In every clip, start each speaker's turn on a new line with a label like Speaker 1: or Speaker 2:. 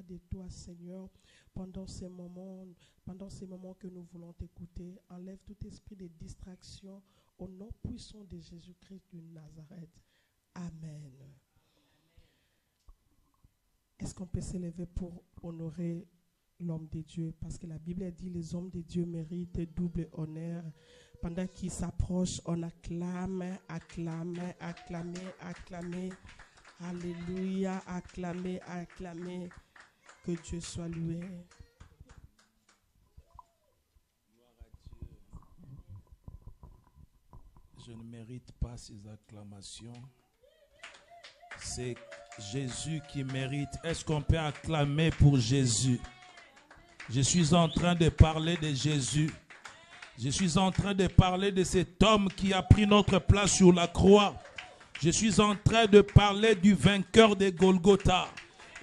Speaker 1: de toi, Seigneur, pendant ces moments que nous voulons t'écouter. Enlève tout esprit de distraction au nom puissant de Jésus-Christ de Nazareth. Amen. Est-ce qu'on peut s'élever pour honorer l'homme de Dieu? Parce que la Bible a dit les hommes de Dieu méritent double honneur. Pendant qu'ils s'approchent, on acclame, acclame, acclame, acclame. Alléluia, acclame, acclame. Que Dieu soit loué.
Speaker 2: Gloire à Dieu. Je ne mérite pas ces acclamations. C'est Jésus qui mérite. Est-ce qu'on peut acclamer pour Jésus? Je suis en train de parler de Jésus. Je suis en train de parler de cet homme qui a pris notre place sur la croix. Je suis en train de parler du vainqueur de Golgotha.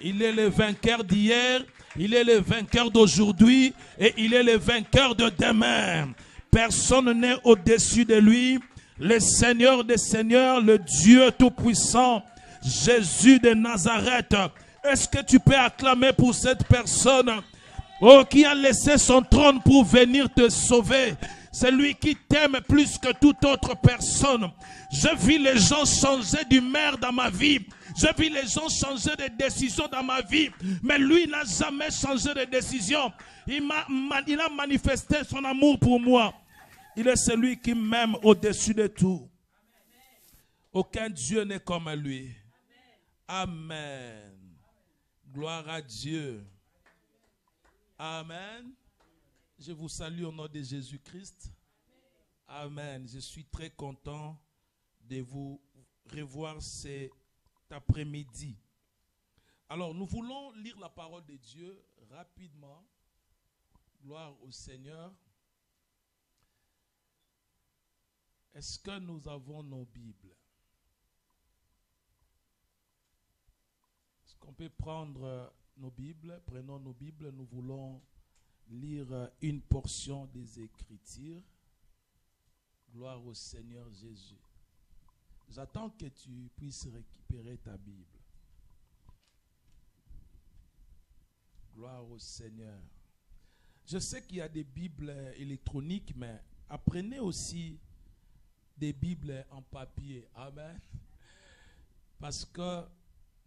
Speaker 2: Il est le vainqueur d'hier, il est le vainqueur d'aujourd'hui et il est le vainqueur de demain. Personne n'est au-dessus de lui. Le Seigneur des Seigneurs, le Dieu Tout-Puissant, Jésus de Nazareth. Est-ce que tu peux acclamer pour cette personne? Oh, qui a laissé son trône pour venir te sauver. C'est lui qui t'aime plus que toute autre personne. Je vis les gens changer d'humeur dans ma vie. Je vis les gens changer de décision dans ma vie. Mais lui n'a jamais changé de décision. Il a manifesté son amour pour moi. Il est celui qui m'aime au-dessus de tout. Aucun Dieu n'est comme lui. Amen. Gloire à Dieu. Amen. Je vous salue au nom de Jésus-Christ. Amen. Je suis très content de vous revoir cet après-midi. Alors, nous voulons lire la parole de Dieu rapidement. Gloire au Seigneur. Est-ce que nous avons nos Bibles? Est-ce qu'on peut prendre nos Bibles? Prenons nos Bibles. Nous voulons lire une portion des Écritures. Gloire au Seigneur Jésus. J'attends que tu puisses récupérer ta Bible. Gloire au Seigneur. Je sais qu'il y a des Bibles électroniques, mais apprenez aussi des Bibles en papier. Amen. Parce que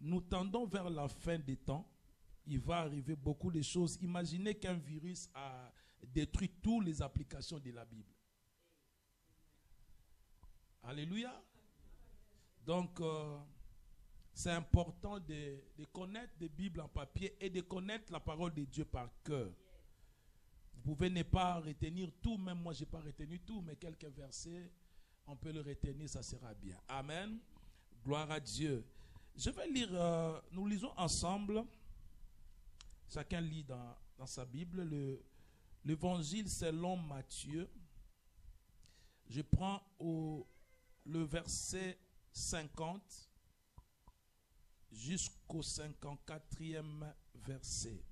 Speaker 2: nous tendons vers la fin des temps. Il va arriver beaucoup de choses. Imaginez qu'un virus a détruit toutes les applications de la Bible. Alléluia. Donc, c'est important de connaître des Bibles en papier et de connaître la parole de Dieu par cœur. Vous pouvez ne pas retenir tout, même moi je n'ai pas retenu tout, mais quelques versets, on peut le retenir, ça sera bien. Amen. Gloire à Dieu. Je vais lire, nous lisons ensemble, chacun lit dans sa Bible, l'évangile selon Matthieu. Je prends le verset 50 jusqu'au 54e verset.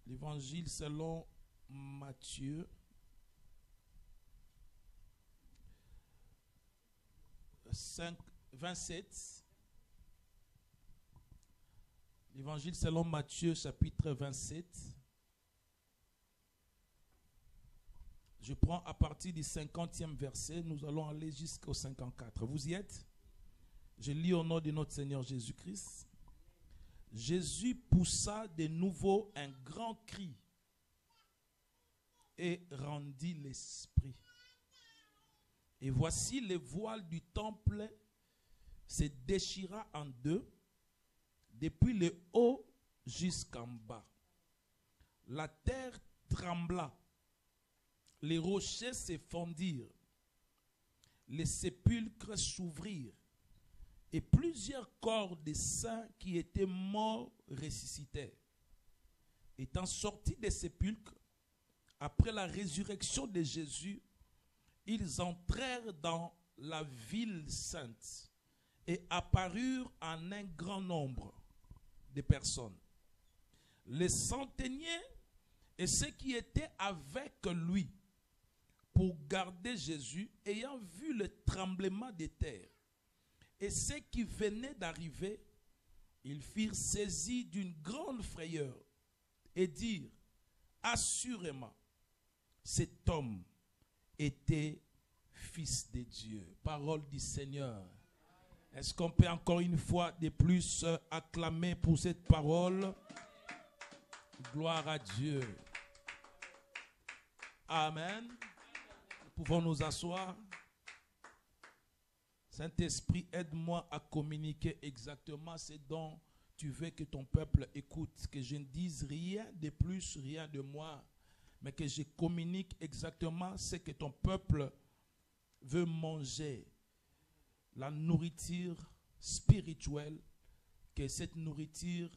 Speaker 2: L'évangile selon Matthieu. 27. L'évangile selon Matthieu, chapitre 27. Je prends à partir du 50e verset, nous allons aller jusqu'au 54. Vous y êtes? Je lis au nom de notre Seigneur Jésus-Christ. Jésus poussa de nouveau un grand cri et rendit l'esprit. Et voici le voile du temple se déchira en deux, depuis le haut jusqu'en bas. La terre trembla, les rochers se fondirent, les sépulcres s'ouvrirent, et plusieurs corps des saints qui étaient morts ressuscitèrent. Étant sortis des sépulcres, après la résurrection de Jésus, ils entrèrent dans la ville sainte et apparurent en un grand nombre de personnes. Les centeniers et ceux qui étaient avec lui pour garder Jésus, ayant vu le tremblement des terres Et ceux qui venaient d'arriver, ils furent saisis d'une grande frayeur et dirent, assurément, cet homme était fils de Dieu. Parole du Seigneur. Est-ce qu'on peut encore une fois de plus acclamer pour cette parole? Gloire à Dieu. Amen. Nous pouvons nous asseoir. Saint-Esprit, aide-moi à communiquer exactement ce dont tu veux que ton peuple écoute. Que je ne dise rien de plus, rien de moins, mais que je communique exactement ce que ton peuple veut manger. La nourriture spirituelle, que cette nourriture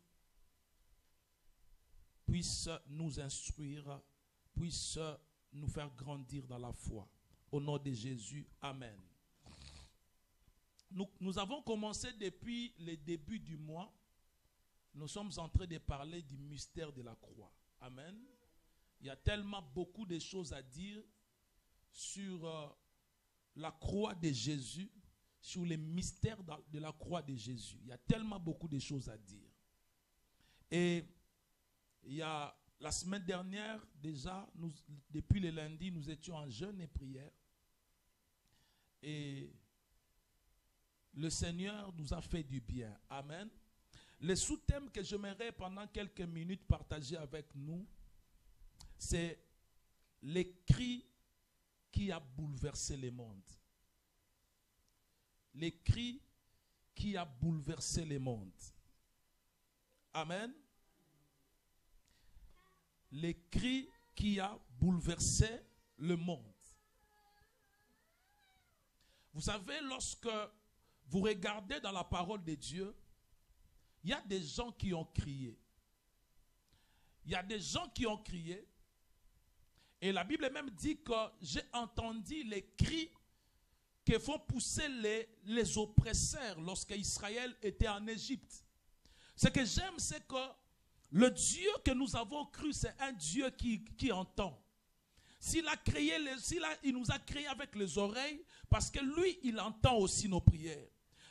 Speaker 2: puisse nous instruire, puisse nous faire grandir dans la foi. Au nom de Jésus, amen. Nous avons commencé depuis le début du mois. Nous sommes en train de parler du mystère de la croix. Amen. Il y a tellement beaucoup de choses à dire sur la croix de Jésus, sur les mystères de la croix de Jésus. Il y a tellement beaucoup de choses à dire. Et il y a la semaine dernière, déjà, depuis le lundi, nous étions en jeûne et prière. Et le Seigneur nous a fait du bien. Amen. Le sous-thème que j'aimerais pendant quelques minutes partager avec nous, c'est les cris qui a bouleversé le monde. Les cris qui a bouleversé le monde. Amen. Les cris qui a bouleversé le monde. Vous savez, lorsque vous regardez dans la parole de Dieu, il y a des gens qui ont crié. Il y a des gens qui ont crié. Et la Bible même dit que j'ai entendu les cris que font pousser les oppresseurs lorsque Israël était en Égypte. Ce que j'aime, c'est que le Dieu que nous avons cru, c'est un Dieu qui entend. Il nous a créé avec les oreilles, parce que lui, il entend aussi nos prières.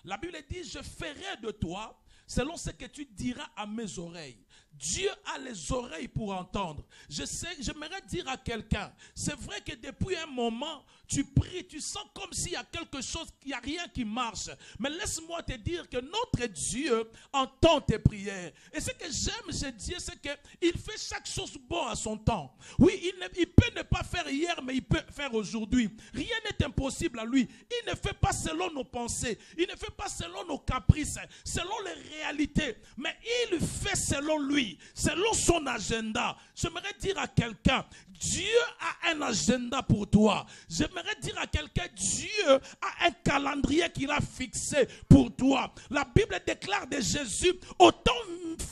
Speaker 2: La Bible dit, je ferai de toi selon ce que tu diras à mes oreilles. Dieu a les oreilles pour entendre. J'aimerais dire à quelqu'un, c'est vrai que depuis un moment, tu pries, tu sens comme s'il y a quelque chose, il n'y a rien qui marche. Mais laisse-moi te dire que notre Dieu entend tes prières. Et ce que j'aime chez Dieu, c'est qu'il fait chaque chose bon à son temps. Oui, il peut ne pas faire hier, mais il peut faire aujourd'hui. Rien n'est impossible à lui. Il ne fait pas selon nos pensées. Il ne fait pas selon nos caprices, selon les réalités. Mais il fait selon lui. Selon son agenda. J'aimerais dire à quelqu'un, Dieu a un agenda pour toi. J'aimerais dire à quelqu'un, Dieu a un calendrier qu'il a fixé pour toi. La Bible déclare de Jésus, autant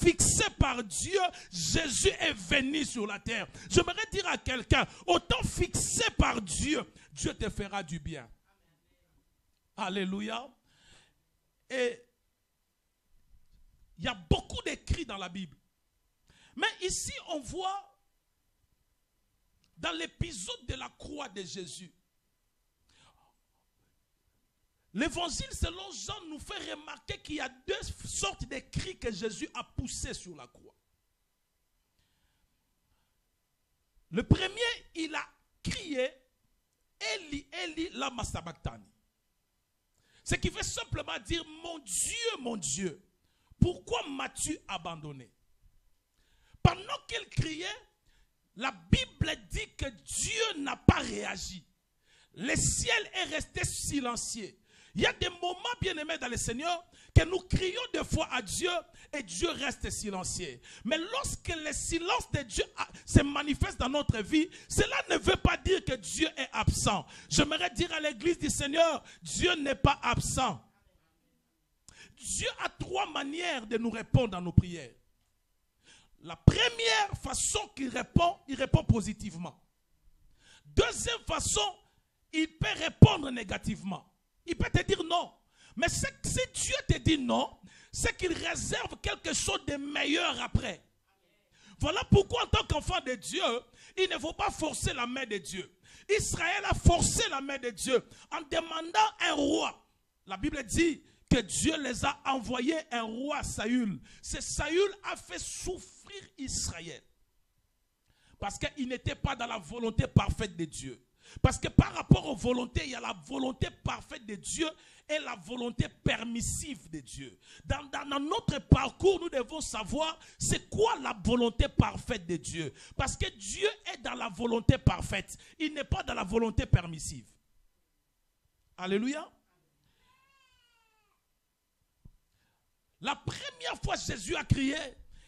Speaker 2: fixé par Dieu, Jésus est venu sur la terre. J'aimerais dire à quelqu'un, autant fixé par Dieu, Dieu te fera du bien. Alléluia. Et il y a beaucoup d'écrits dans la Bible. Mais ici, on voit dans l'épisode de la croix de Jésus, l'évangile selon Jean nous fait remarquer qu'il y a deux sortes de cris que Jésus a poussés sur la croix. Le premier, il a crié Eli, Eli, lama sabachthani. Ce qui veut simplement dire mon Dieu, pourquoi m'as-tu abandonné? Pendant qu'il criait, la Bible dit que Dieu n'a pas réagi. Le ciel est resté silencieux. Il y a des moments, bien aimés dans le Seigneur, que nous crions des fois à Dieu et Dieu reste silencieux. Mais lorsque le silence de Dieu se manifeste dans notre vie, cela ne veut pas dire que Dieu est absent. J'aimerais dire à l'église du Seigneur, Dieu n'est pas absent. Dieu a trois manières de nous répondre dans nos prières. La première façon qu'il répond, il répond positivement. Deuxième façon, il peut répondre négativement. Il peut te dire non. Mais si Dieu te dit non, c'est qu'il réserve quelque chose de meilleur après. Voilà pourquoi en tant qu'enfant de Dieu, il ne faut pas forcer la main de Dieu. Israël a forcé la main de Dieu en demandant un roi. La Bible dit que Dieu les a envoyés un roi Saül. Ce Saül a fait souffrir Israël. Parce qu'il n'était pas dans la volonté parfaite de Dieu. Parce que par rapport aux volontés, il y a la volonté parfaite de Dieu et la volonté permissive de Dieu. Dans notre parcours, nous devons savoir c'est quoi la volonté parfaite de Dieu. Parce que Dieu est dans la volonté parfaite. Il n'est pas dans la volonté permissive. Alléluia. La première fois Jésus a crié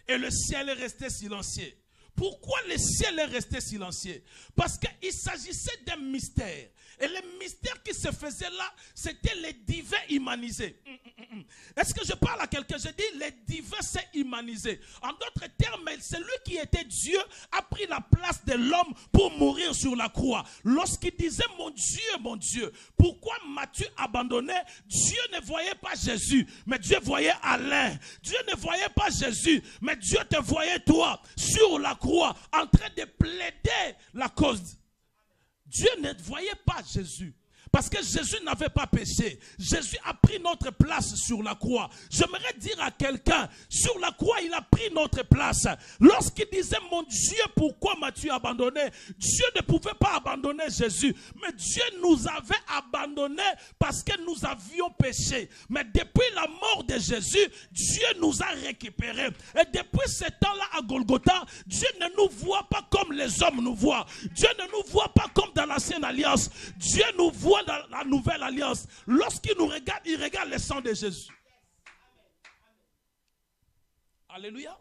Speaker 2: et le ciel est resté silencieux. Pourquoi le ciel est resté silencieux? Parce qu'il s'agissait d'un mystère. Et le mystère qui se faisait là, c'était les divins humanisés. Est-ce que je parle à quelqu'un? Je dis les divins s'est humanisé. En d'autres termes, celui qui était Dieu a pris la place de l'homme pour mourir sur la croix. Lorsqu'il disait mon Dieu, pourquoi m'as-tu abandonné? Dieu ne voyait pas Jésus, mais Dieu voyait Alain. Dieu ne voyait pas Jésus, mais Dieu te voyait toi sur la croix en train de plaider la cause. Dieu ne voyait pas Jésus. Parce que Jésus n'avait pas péché. Jésus a pris notre place sur la croix. J'aimerais dire à quelqu'un, sur la croix, il a pris notre place. Lorsqu'il disait, mon Dieu, pourquoi m'as-tu abandonné? Dieu ne pouvait pas abandonner Jésus. Mais Dieu nous avait abandonnés parce que nous avions péché. Mais depuis la mort de Jésus, Dieu nous a récupérés. Et depuis ce temps-là à Golgotha, Dieu ne nous voit pas comme les hommes nous voient. Dieu ne nous voit pas comme dans l'ancienne alliance. Dieu nous voit dans la nouvelle alliance. Lorsqu'il nous regarde, il regarde le sang de Jésus. Alléluia.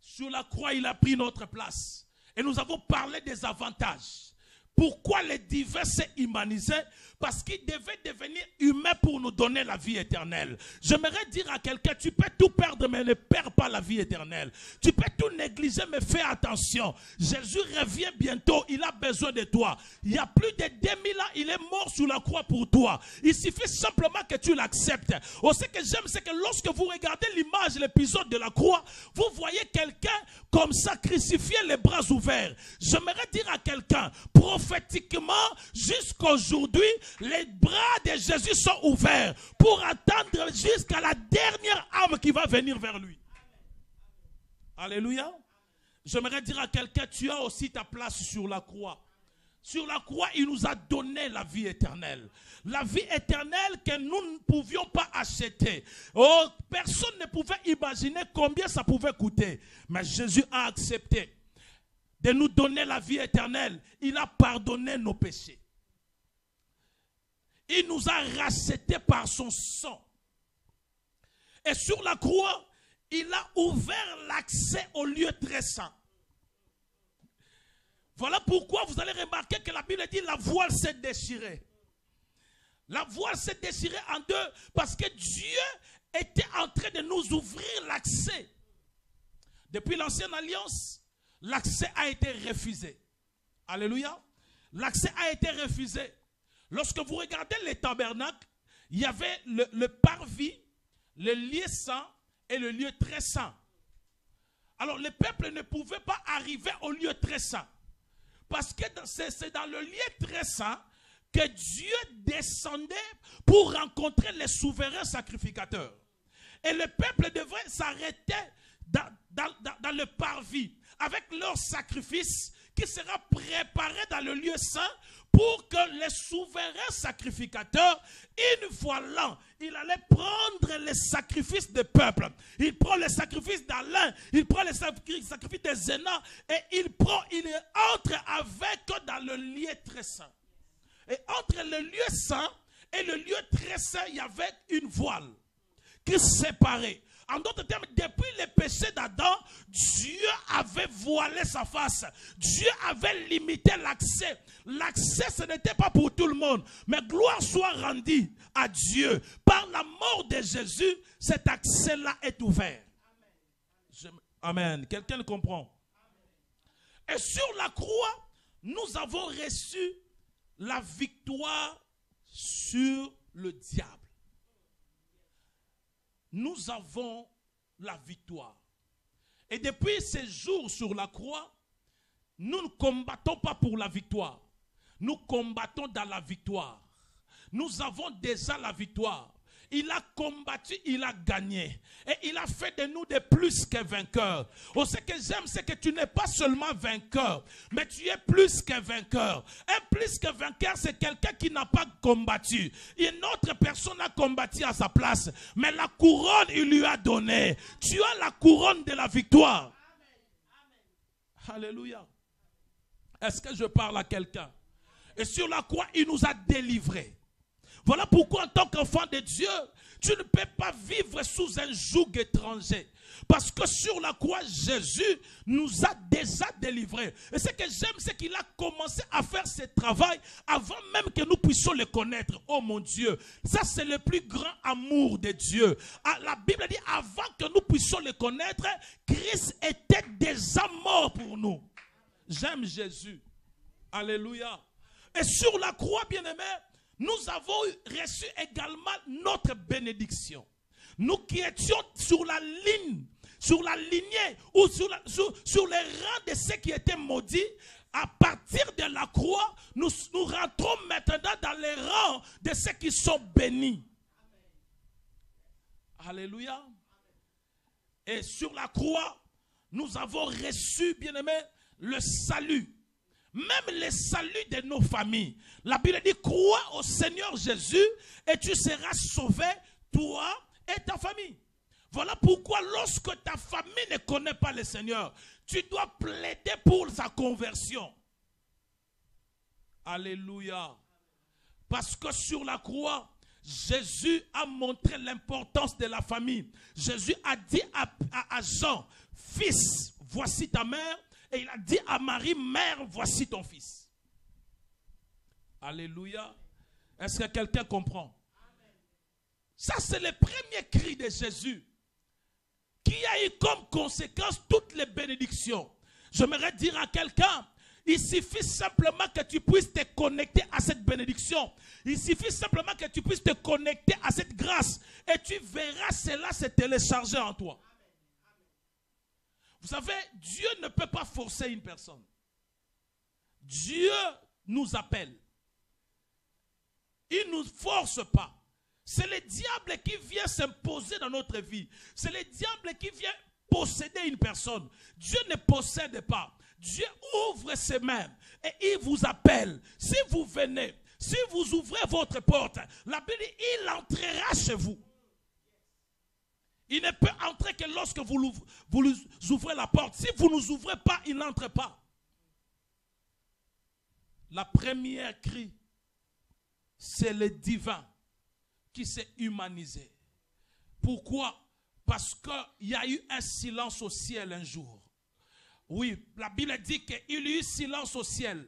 Speaker 2: Sur la croix, il a pris notre place. Et nous avons parlé des avantages. Pourquoi les divins s'est humanisé? Parce qu'il devait devenir humain pour nous donner la vie éternelle. J'aimerais dire à quelqu'un, tu peux tout perdre, mais ne perds pas la vie éternelle. Tu peux tout négliger, mais fais attention. Jésus revient bientôt, il a besoin de toi. Il y a plus de 2000 ans, il est mort sur la croix pour toi. Il suffit simplement que tu l'acceptes. Ce que j'aime, c'est que lorsque vous regardez l'image, l'épisode de la croix, vous voyez quelqu'un comme ça crucifié, les bras ouverts. J'aimerais dire à quelqu'un, prophétiquement, jusqu'aujourd'hui, les bras de Jésus sont ouverts pour attendre jusqu'à la dernière âme qui va venir vers lui. Alléluia. J'aimerais dire à quelqu'un, tu as aussi ta place sur la croix. Sur la croix, il nous a donné la vie éternelle. La vie éternelle que nous ne pouvions pas acheter. Oh, personne ne pouvait imaginer combien ça pouvait coûter. Mais Jésus a accepté de nous donner la vie éternelle. Il a pardonné nos péchés. Il nous a rachetés par son sang. Et sur la croix, il a ouvert l'accès au lieu très saint. Voilà pourquoi vous allez remarquer que la Bible dit la voile s'est déchirée. La voile s'est déchirée en deux parce que Dieu était en train de nous ouvrir l'accès. Depuis l'ancienne alliance, l'accès a été refusé. Alléluia. L'accès a été refusé. Lorsque vous regardez les tabernacles, il y avait le parvis, le lieu saint et le lieu très saint. Alors le peuple ne pouvait pas arriver au lieu très saint. Parce que c'est dans le lieu très saint que Dieu descendait pour rencontrer les souverains sacrificateurs. Et le peuple devrait s'arrêter dans le parvis avec leur sacrifice qui sera préparé dans le lieu saint pour que les souverains sacrificateurs, une fois l'an, il allait prendre les sacrifices des peuples. Il prend les sacrifices d'Alain, il prend les sacrifices de Zéna et il entre avec dans le lieu très saint. Et entre le lieu saint et le lieu très saint, il y avait une voile qui séparait. En d'autres termes, depuis le péché d'Adam, Dieu avait voilé sa face. Dieu avait limité l'accès. L'accès, ce n'était pas pour tout le monde. Mais gloire soit rendue à Dieu. Par la mort de Jésus, cet accès-là est ouvert. Amen. Quelqu'un le comprend? Et sur la croix, nous avons reçu la victoire sur le diable. Nous avons la victoire. Et depuis ces jours sur la croix, nous ne combattons pas pour la victoire. Nous combattons dans la victoire. nous avons déjà la victoire. Il a combattu, il a gagné. Et il a fait de nous des plus que vainqueurs. Oh, ce que j'aime, c'est que tu n'es pas seulement vainqueur, mais tu es plus que vainqueur. Un plus que vainqueur, c'est quelqu'un qui n'a pas combattu. Une autre personne a combattu à sa place. Mais la couronne, il lui a donné. Tu as la couronne de la victoire. Alléluia. Est-ce que je parle à quelqu'un? Et sur la croix, il nous a délivrés. Voilà pourquoi en tant qu'enfant de Dieu, tu ne peux pas vivre sous un joug étranger. Parce que sur la croix, Jésus nous a déjà délivrés. Et ce que j'aime, c'est qu'il a commencé à faire ce travail avant même que nous puissions le connaître. Oh mon Dieu, ça c'est le plus grand amour de Dieu. La Bible dit, avant que nous puissions le connaître, Christ était déjà mort pour nous. J'aime Jésus. Alléluia. Et sur la croix, bien-aimés, nous avons reçu également notre bénédiction. Nous qui étions sur la ligne, sur la lignée ou sur les rangs de ceux qui étaient maudits, à partir de la croix, nous rentrons maintenant dans les rangs de ceux qui sont bénis. Alléluia. Et sur la croix, nous avons reçu, bien-aimés, le salut. Même le salut de nos familles. La Bible dit, crois au Seigneur Jésus et tu seras sauvé, toi et ta famille. Voilà pourquoi lorsque ta famille ne connaît pas le Seigneur, tu dois plaider pour sa conversion. Alléluia. Parce que sur la croix, Jésus a montré l'importance de la famille. Jésus a dit à Jean, fils, voici ta mère. Et il a dit à Marie, mère, voici ton fils. Alléluia. Est-ce que quelqu'un comprend? Amen. Ça, c'est le premier cri de Jésus qui a eu comme conséquence toutes les bénédictions. J'aimerais dire à quelqu'un, il suffit simplement que tu puisses te connecter à cette bénédiction. Il suffit simplement que tu puisses te connecter à cette grâce. Et tu verras cela se télécharger en toi. Vous savez, Dieu ne peut pas forcer une personne. Dieu nous appelle. Il ne nous force pas. C'est le diable qui vient s'imposer dans notre vie. C'est le diable qui vient posséder une personne. Dieu ne possède pas. Dieu ouvre ses mains et il vous appelle. Si vous venez, si vous ouvrez votre porte, la Bible dit, il entrera chez vous. Il ne peut entrer que lorsque vous ouvrez la porte. Si vous ne nous ouvrez pas, il n'entre pas. La première cri, c'est le divin qui s'est humanisé. Pourquoi? Parce qu'il y a eu un silence au ciel un jour. Oui, la Bible dit qu'il y a eu silence au ciel.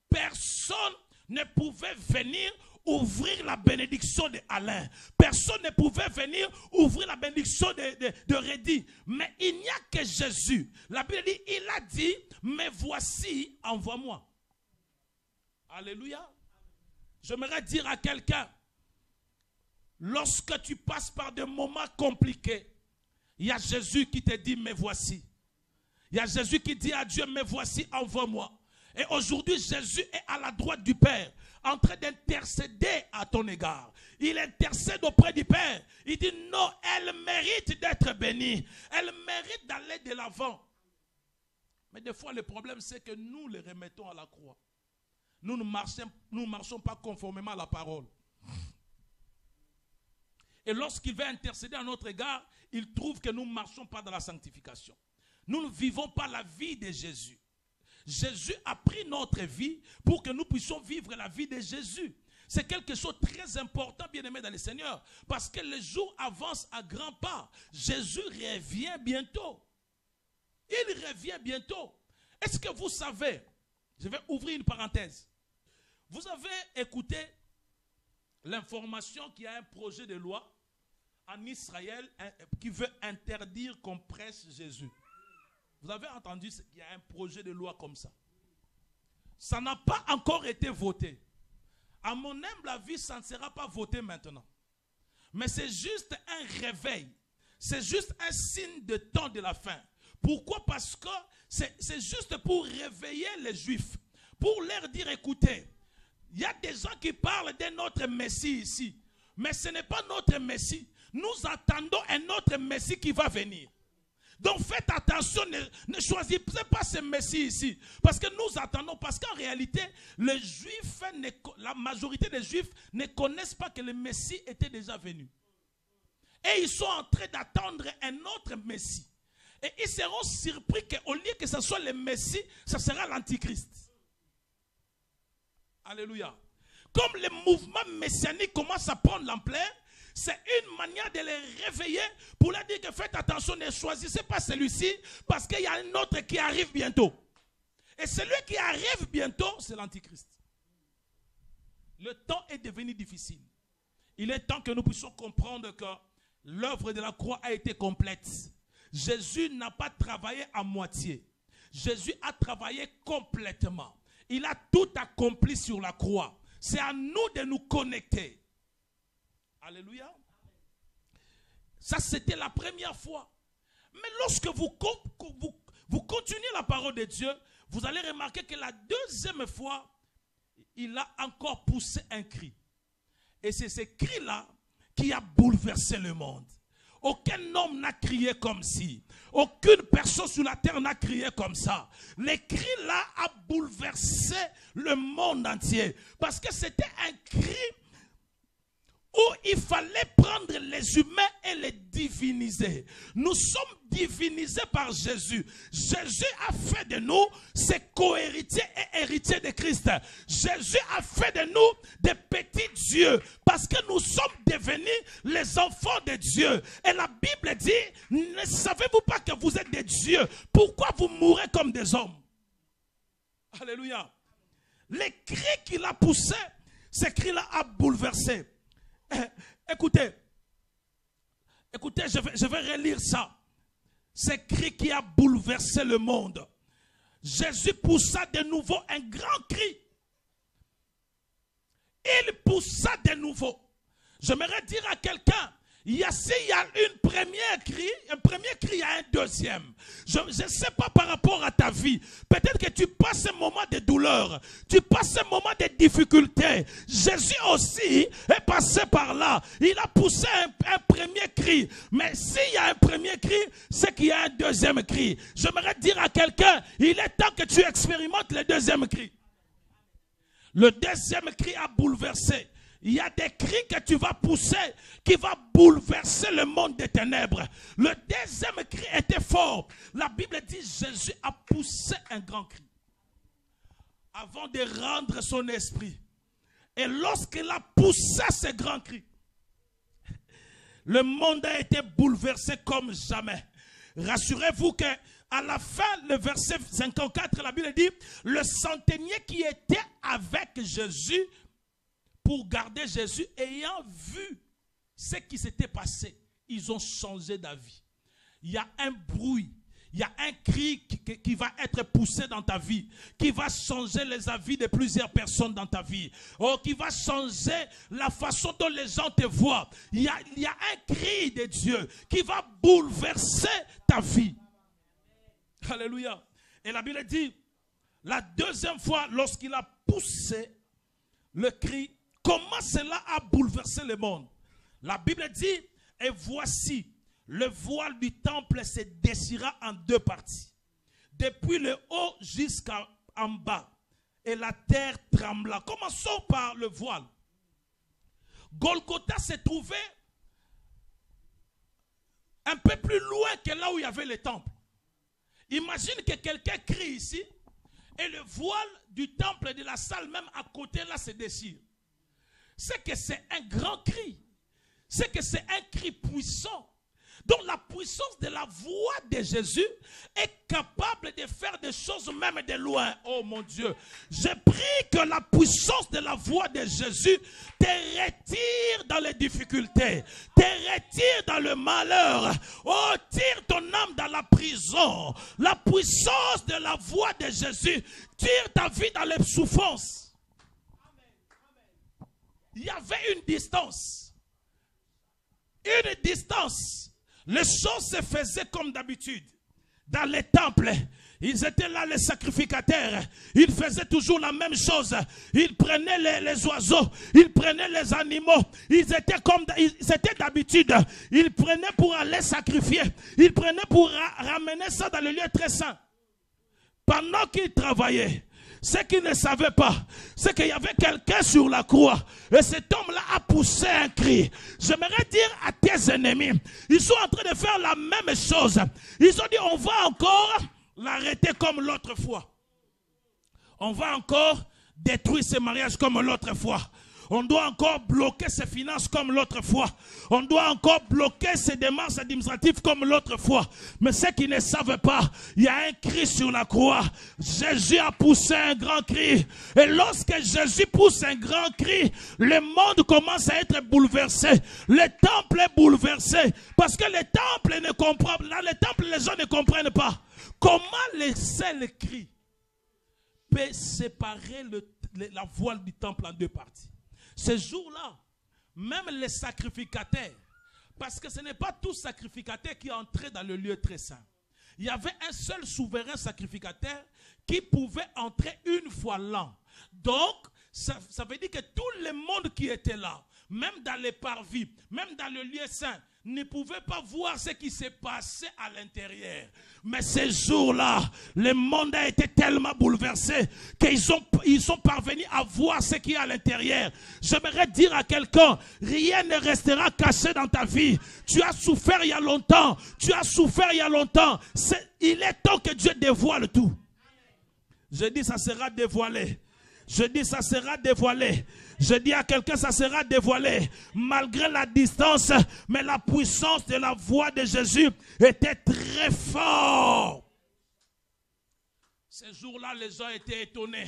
Speaker 2: Personne ne pouvait venir ouvrir la bénédiction de Alain. Personne ne pouvait venir ouvrir la bénédiction de Reddy. Mais il n'y a que Jésus. La Bible dit, il a dit, mais voici, envoie-moi. Alléluia. J'aimerais dire à quelqu'un, lorsque tu passes par des moments compliqués, il y a Jésus qui te dit, mais voici. Il y a Jésus qui dit à Dieu, mais voici, envoie-moi. Et aujourd'hui, Jésus est à la droite du Père, en train d'intercéder à ton égard. Il intercède auprès du Père. Il dit non, elle mérite d'être bénie. Elle mérite d'aller de l'avant. Mais des fois, le problème, c'est que nous les remettons à la croix. Nous ne marchons pas conformément à la parole. Et lorsqu'il va intercéder à notre égard, il trouve que nous ne marchons pas dans la sanctification. Nous ne vivons pas la vie de Jésus. Jésus a pris notre vie pour que nous puissions vivre la vie de Jésus. C'est quelque chose de très important, bien-aimé dans le Seigneur. Parce que les jours avancent à grands pas. Jésus revient bientôt. Il revient bientôt. Est-ce que vous savez, je vais ouvrir une parenthèse. Vous avez écouté l'information qu'il y a un projet de loi en Israël qui veut interdire qu'on prêche Jésus. Vous avez entendu qu'il y a un projet de loi comme ça. Ça n'a pas encore été voté. À mon humble avis, ça ne sera pas voté maintenant. Mais c'est juste un réveil. C'est juste un signe de temps de la fin. Pourquoi? Parce que c'est juste pour réveiller les Juifs. Pour leur dire, écoutez, Il y a des gens qui parlent de notre Messie ici. Mais ce n'est pas notre Messie. Nous attendons un autre Messie qui va venir. Donc faites attention, ne choisissez pas ce Messie ici. Parce que nous attendons, parce qu'en réalité, les Juifs, la majorité des Juifs ne connaissent pas que le Messie était déjà venu. Et ils sont en train d'attendre un autre Messie. Et ils seront surpris qu'au lieu que ce soit le Messie, ce sera l'Antichrist. Alléluia. Comme le mouvement messianique commence à prendre l'ampleur, c'est une manière de les réveiller pour leur dire que faites attention, ne choisissez pas celui-ci parce qu'il y a un autre qui arrive bientôt. Et celui qui arrive bientôt, c'est l'Antichrist. Le temps est devenu difficile. Il est temps que nous puissions comprendre que l'œuvre de la croix a été complète. Jésus n'a pas travaillé à moitié. Jésus a travaillé complètement. Il a tout accompli sur la croix. C'est à nous de nous connecter. Alléluia. Ça, c'était la première fois. Mais lorsque vous continuez la parole de Dieu, vous allez remarquer que la deuxième fois, il a encore poussé un cri. Et c'est ce cri-là qui a bouleversé le monde. Aucun homme n'a crié comme si. Aucune personne sur la terre n'a crié comme ça. Le cri là a bouleversé le monde entier. Parce que c'était un cri où il fallait prendre les humains et les diviniser. Nous sommes divinisés par Jésus. Jésus a fait de nous ses co-héritiers et héritiers de Christ. Jésus a fait de nous des petits dieux parce que nous sommes devenus les enfants de Dieu. Et la Bible dit, ne savez-vous pas que vous êtes des dieux? Pourquoi vous mourrez comme des hommes? Alléluia. Les cris qu'il a poussés, ces cris-là a bouleversé. Écoutez, je vais relire ça. Ce cri qui a bouleversé le monde. Jésus poussa de nouveau un grand cri. Il poussa de nouveau. J'aimerais dire à quelqu'un, s'il y a un premier cri, il y a un deuxième. Je ne sais pas par rapport à ta vie. Peut-être que tu passes un moment de douleur. Tu passes un moment de difficulté. Jésus aussi est passé par là. Il a poussé un premier cri. Mais s'il y a un premier cri, c'est qu'il y a un deuxième cri. J'aimerais dire à quelqu'un, il est temps que tu expérimentes le deuxième cri. Le deuxième cri a bouleversé. Il y a des cris que tu vas pousser qui vont bouleverser le monde des ténèbres. Le deuxième cri était fort. La Bible dit Jésus a poussé un grand cri avant de rendre son esprit. Et lorsqu'il a poussé ce grand cri, le monde a été bouleversé comme jamais. Rassurez-vous que à la fin, le verset 54, la Bible dit, le centenier qui était avec Jésus pour garder Jésus, ayant vu ce qui s'était passé, ils ont changé d'avis. Il y a un bruit, il y a un cri qui va être poussé dans ta vie, qui va changer les avis de plusieurs personnes dans ta vie, qui va changer la façon dont les gens te voient. Il y a un cri de Dieu qui va bouleverser ta vie. Alléluia. Et la Bible dit, la deuxième fois, lorsqu'il a poussé le cri, comment cela a bouleversé le monde? La Bible dit, et voici, le voile du temple se déchira en deux parties, depuis le haut jusqu'en bas, et la terre trembla. Commençons par le voile. Golgotha se trouvait un peu plus loin que là où il y avait le temple. Imagine que quelqu'un crie ici, et le voile du temple de la salle même à côté là se déchire. C'est que c'est un grand cri. C'est que c'est un cri puissant. Donc la puissance de la voix de Jésus est capable de faire des choses même de loin. Oh mon Dieu. Je prie que la puissance de la voix de Jésus te retire dans les difficultés. Te retire dans le malheur. Oh, tire ton âme dans la prison. La puissance de la voix de Jésus tire ta vie dans les souffrances. Il y avait une distance. Une distance. Les choses se faisaient comme d'habitude. Dans les temples, Ils étaient là, les sacrificateurs. Ils faisaient toujours la même chose. Ils prenaient les oiseaux. Ils prenaient les animaux. C'était d'habitude. Ils prenaient pour aller sacrifier. Ils prenaient pour ramener ça dans le lieu très saint. Pendant qu'ils travaillaient, ce qu'ils ne savaient pas, c'est qu'il y avait quelqu'un sur la croix. Et cet homme-là a poussé un cri. J'aimerais dire à tes ennemis, ils sont en train de faire la même chose. Ils ont dit, on va encore l'arrêter comme l'autre fois. On va encore détruire ses mariages comme l'autre fois. On doit encore bloquer ses finances comme l'autre fois. On doit encore bloquer ses démarches administratives comme l'autre fois. Mais ceux qui ne savent pas, il y a un cri sur la croix. Jésus a poussé un grand cri. Et lorsque Jésus pousse un grand cri, le monde commence à être bouleversé. Le temple est bouleversé. Parce que le temple ne comprend pas. Dans le temple, les gens ne comprennent pas. Comment laisser le cri peut séparer la voile du temple en deux parties? Ce jour-là, même les sacrificateurs, parce que ce n'est pas tout sacrificateur qui est entré dans le lieu très saint. Il y avait un seul souverain sacrificateur qui pouvait entrer une fois l'an. Donc, ça veut dire que tout le monde qui était là, même dans les parvis, même dans le lieu saint, ne pouvait pas voir ce qui s'est passé à l'intérieur. Mais ces jours-là, le monde a été tellement bouleversé qu'ils sont parvenus à voir ce qui est à l'intérieur. J'aimerais dire à quelqu'un, rien ne restera caché dans ta vie. Tu as souffert il y a longtemps. Tu as souffert il y a longtemps. Il est temps que Dieu dévoile tout. Je dis, ça sera dévoilé. Je dis, ça sera dévoilé. Je dis à quelqu'un, ça sera dévoilé. Malgré la distance, mais la puissance de la voix de Jésus était très forte. Ces jours-là, les gens étaient étonnés.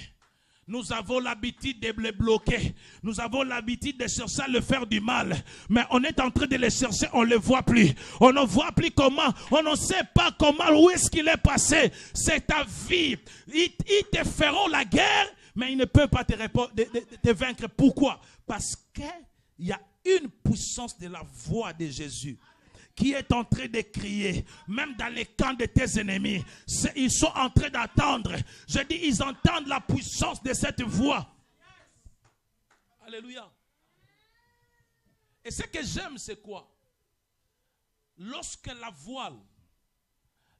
Speaker 2: Nous avons l'habitude de les bloquer. Nous avons l'habitude de chercher à le faire du mal. Mais on est en train de les chercher, on ne les voit plus. On ne voit plus comment. On ne sait pas comment, où est-ce qu'il est passé. C'est ta vie. Ils te feront la guerre, mais ils ne peuvent pas te vaincre. Pourquoi? Parce qu'il y a une puissance de la voix de Jésus qui est en train de crier, même dans les camps de tes ennemis. Ils sont en train d'attendre. Je dis, ils entendent la puissance de cette voix. Alléluia. Et ce que j'aime, c'est quoi? Lorsque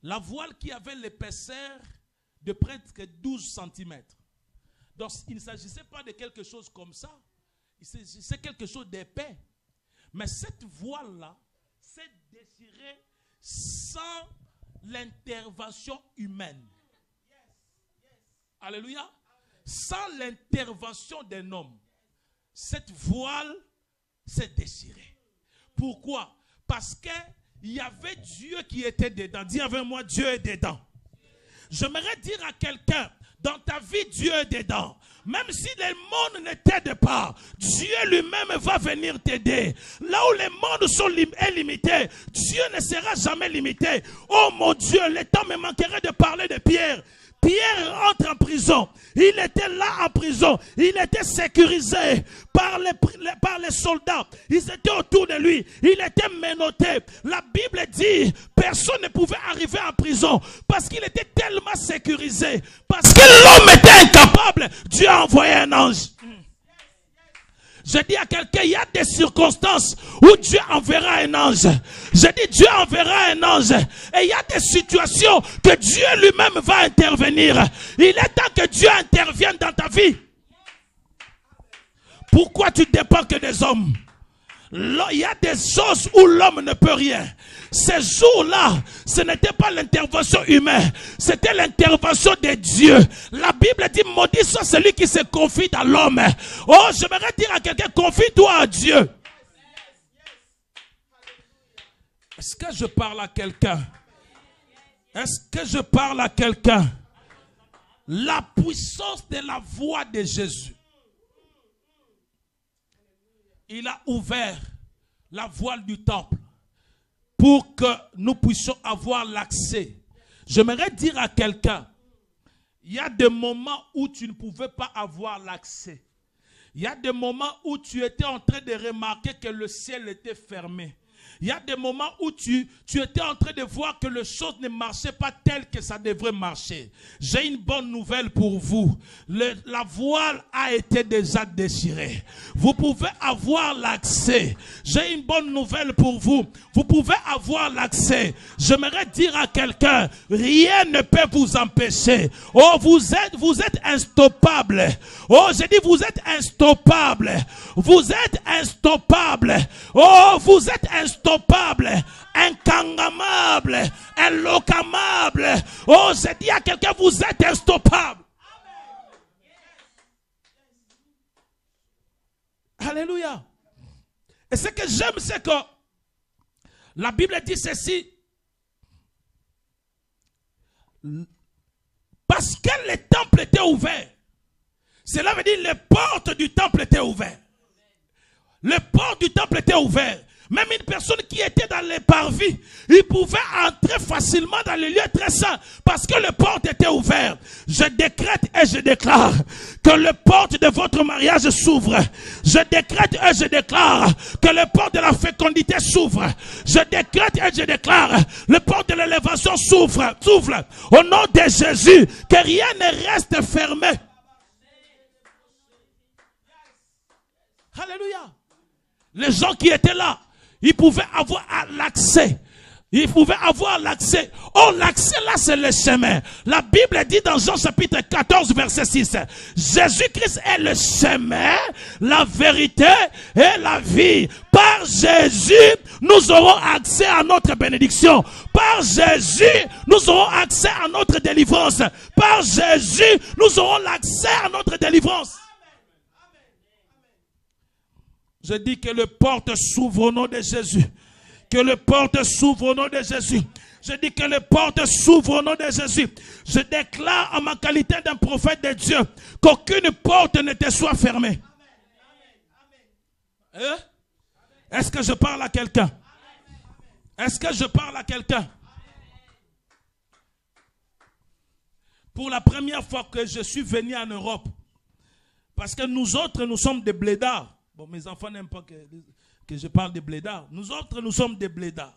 Speaker 2: la voile qui avait l'épaisseur de presque 12 cm. Donc, il ne s'agissait pas de quelque chose comme ça. C'est quelque chose d'épais. Mais cette voile-là s'est déchirée sans l'intervention humaine. Alléluia. Sans l'intervention d'un homme. Cette voile s'est déchirée. Pourquoi? Parce qu'il y avait Dieu qui était dedans. Dis avec moi, Dieu est dedans. J'aimerais dire à quelqu'un, dans ta vie, Dieu est dedans. Même si le monde ne t'aide pas, Dieu lui-même va venir t'aider. Là où les mondes est limité, Dieu ne sera jamais limité. Oh mon Dieu, le temps me manquerait de parler de Pierre. Pierre entre en prison. Il était là en prison. Il était sécurisé par les soldats. Ils étaient autour de lui. Il était menotté. La Bible dit, personne ne pouvait arriver en prison parce qu'il était tellement sécurisé. Parce que l'homme était incapable. Dieu a envoyé un ange. Je dis à quelqu'un, il y a des circonstances où Dieu enverra un ange. Je dis, Dieu enverra un ange. Et il y a des situations que Dieu lui-même va intervenir. Il est temps que Dieu intervienne dans ta vie. Pourquoi tu dépends que des hommes? Il y a des choses où l'homme ne peut rien. Ces jours-là, ce n'était pas l'intervention humaine, c'était l'intervention de Dieu. La Bible dit, maudit soit celui qui se confie dans l'homme. Oh, j'aimerais dire à quelqu'un, confie-toi à Dieu. Est-ce que je parle à quelqu'un? Est-ce que je parle à quelqu'un? La puissance de la voix de Jésus. Il a ouvert la voile du temple pour que nous puissions avoir l'accès. J'aimerais dire à quelqu'un, il y a des moments où tu ne pouvais pas avoir l'accès. Il y a des moments où tu étais en train de remarquer que le ciel était fermé. Il y a des moments où tu étais en train de voir que les choses ne marchaient pas telles que ça devrait marcher. J'ai une bonne nouvelle pour vous. La voile a été déjà déchirée. Vous pouvez avoir l'accès. J'ai une bonne nouvelle pour vous. Vous pouvez avoir l'accès. J'aimerais dire à quelqu'un, rien ne peut vous empêcher. Oh, vous êtes instoppable. Oh, j'ai dit vous êtes instoppable. Vous êtes instoppable. Oh, vous êtes instoppable. Incangamable, inlocamable. Oh, j'ai dit à quelqu'un, vous êtes instoppable. Alléluia. Et ce que j'aime, c'est que la Bible dit ceci. Parce que le temple était ouvert. Cela veut dire que les portes du temple étaient ouvertes. Les portes du temple étaient ouvertes. Même une personne qui était dans les parvis, il pouvait entrer facilement dans les lieux très saints parce que les portes étaient ouvertes. Je décrète et je déclare que les portes de votre mariage s'ouvrent. Je décrète et je déclare que les portes de la fécondité s'ouvrent. Je décrète et je déclare que les portes de l'élévation s'ouvrent. Au nom de Jésus, que rien ne reste fermé. Alléluia. Les gens qui étaient là, ils pouvaient avoir l'accès. Ils pouvaient avoir l'accès. Oh, l'accès là, c'est le chemin. La Bible dit dans Jean chapitre 14, verset 6. Jésus-Christ est le chemin, la vérité et la vie. Par Jésus, nous aurons accès à notre bénédiction. Par Jésus, nous aurons accès à notre délivrance. Par Jésus, nous aurons l'accès à notre délivrance. Je dis que les portes s'ouvrent au nom de Jésus. Que les portes s'ouvrent au nom de Jésus. Je dis que les portes s'ouvrent au nom de Jésus. Je déclare en ma qualité d'un prophète de Dieu qu'aucune porte ne te soit fermée. Hein? Est-ce que je parle à quelqu'un? Est-ce que je parle à quelqu'un? Pour la première fois que je suis venu en Europe, parce que nous autres, nous sommes des blédards. Bon, mes enfants n'aiment pas que je parle de blédards. Nous autres, nous sommes des blédards.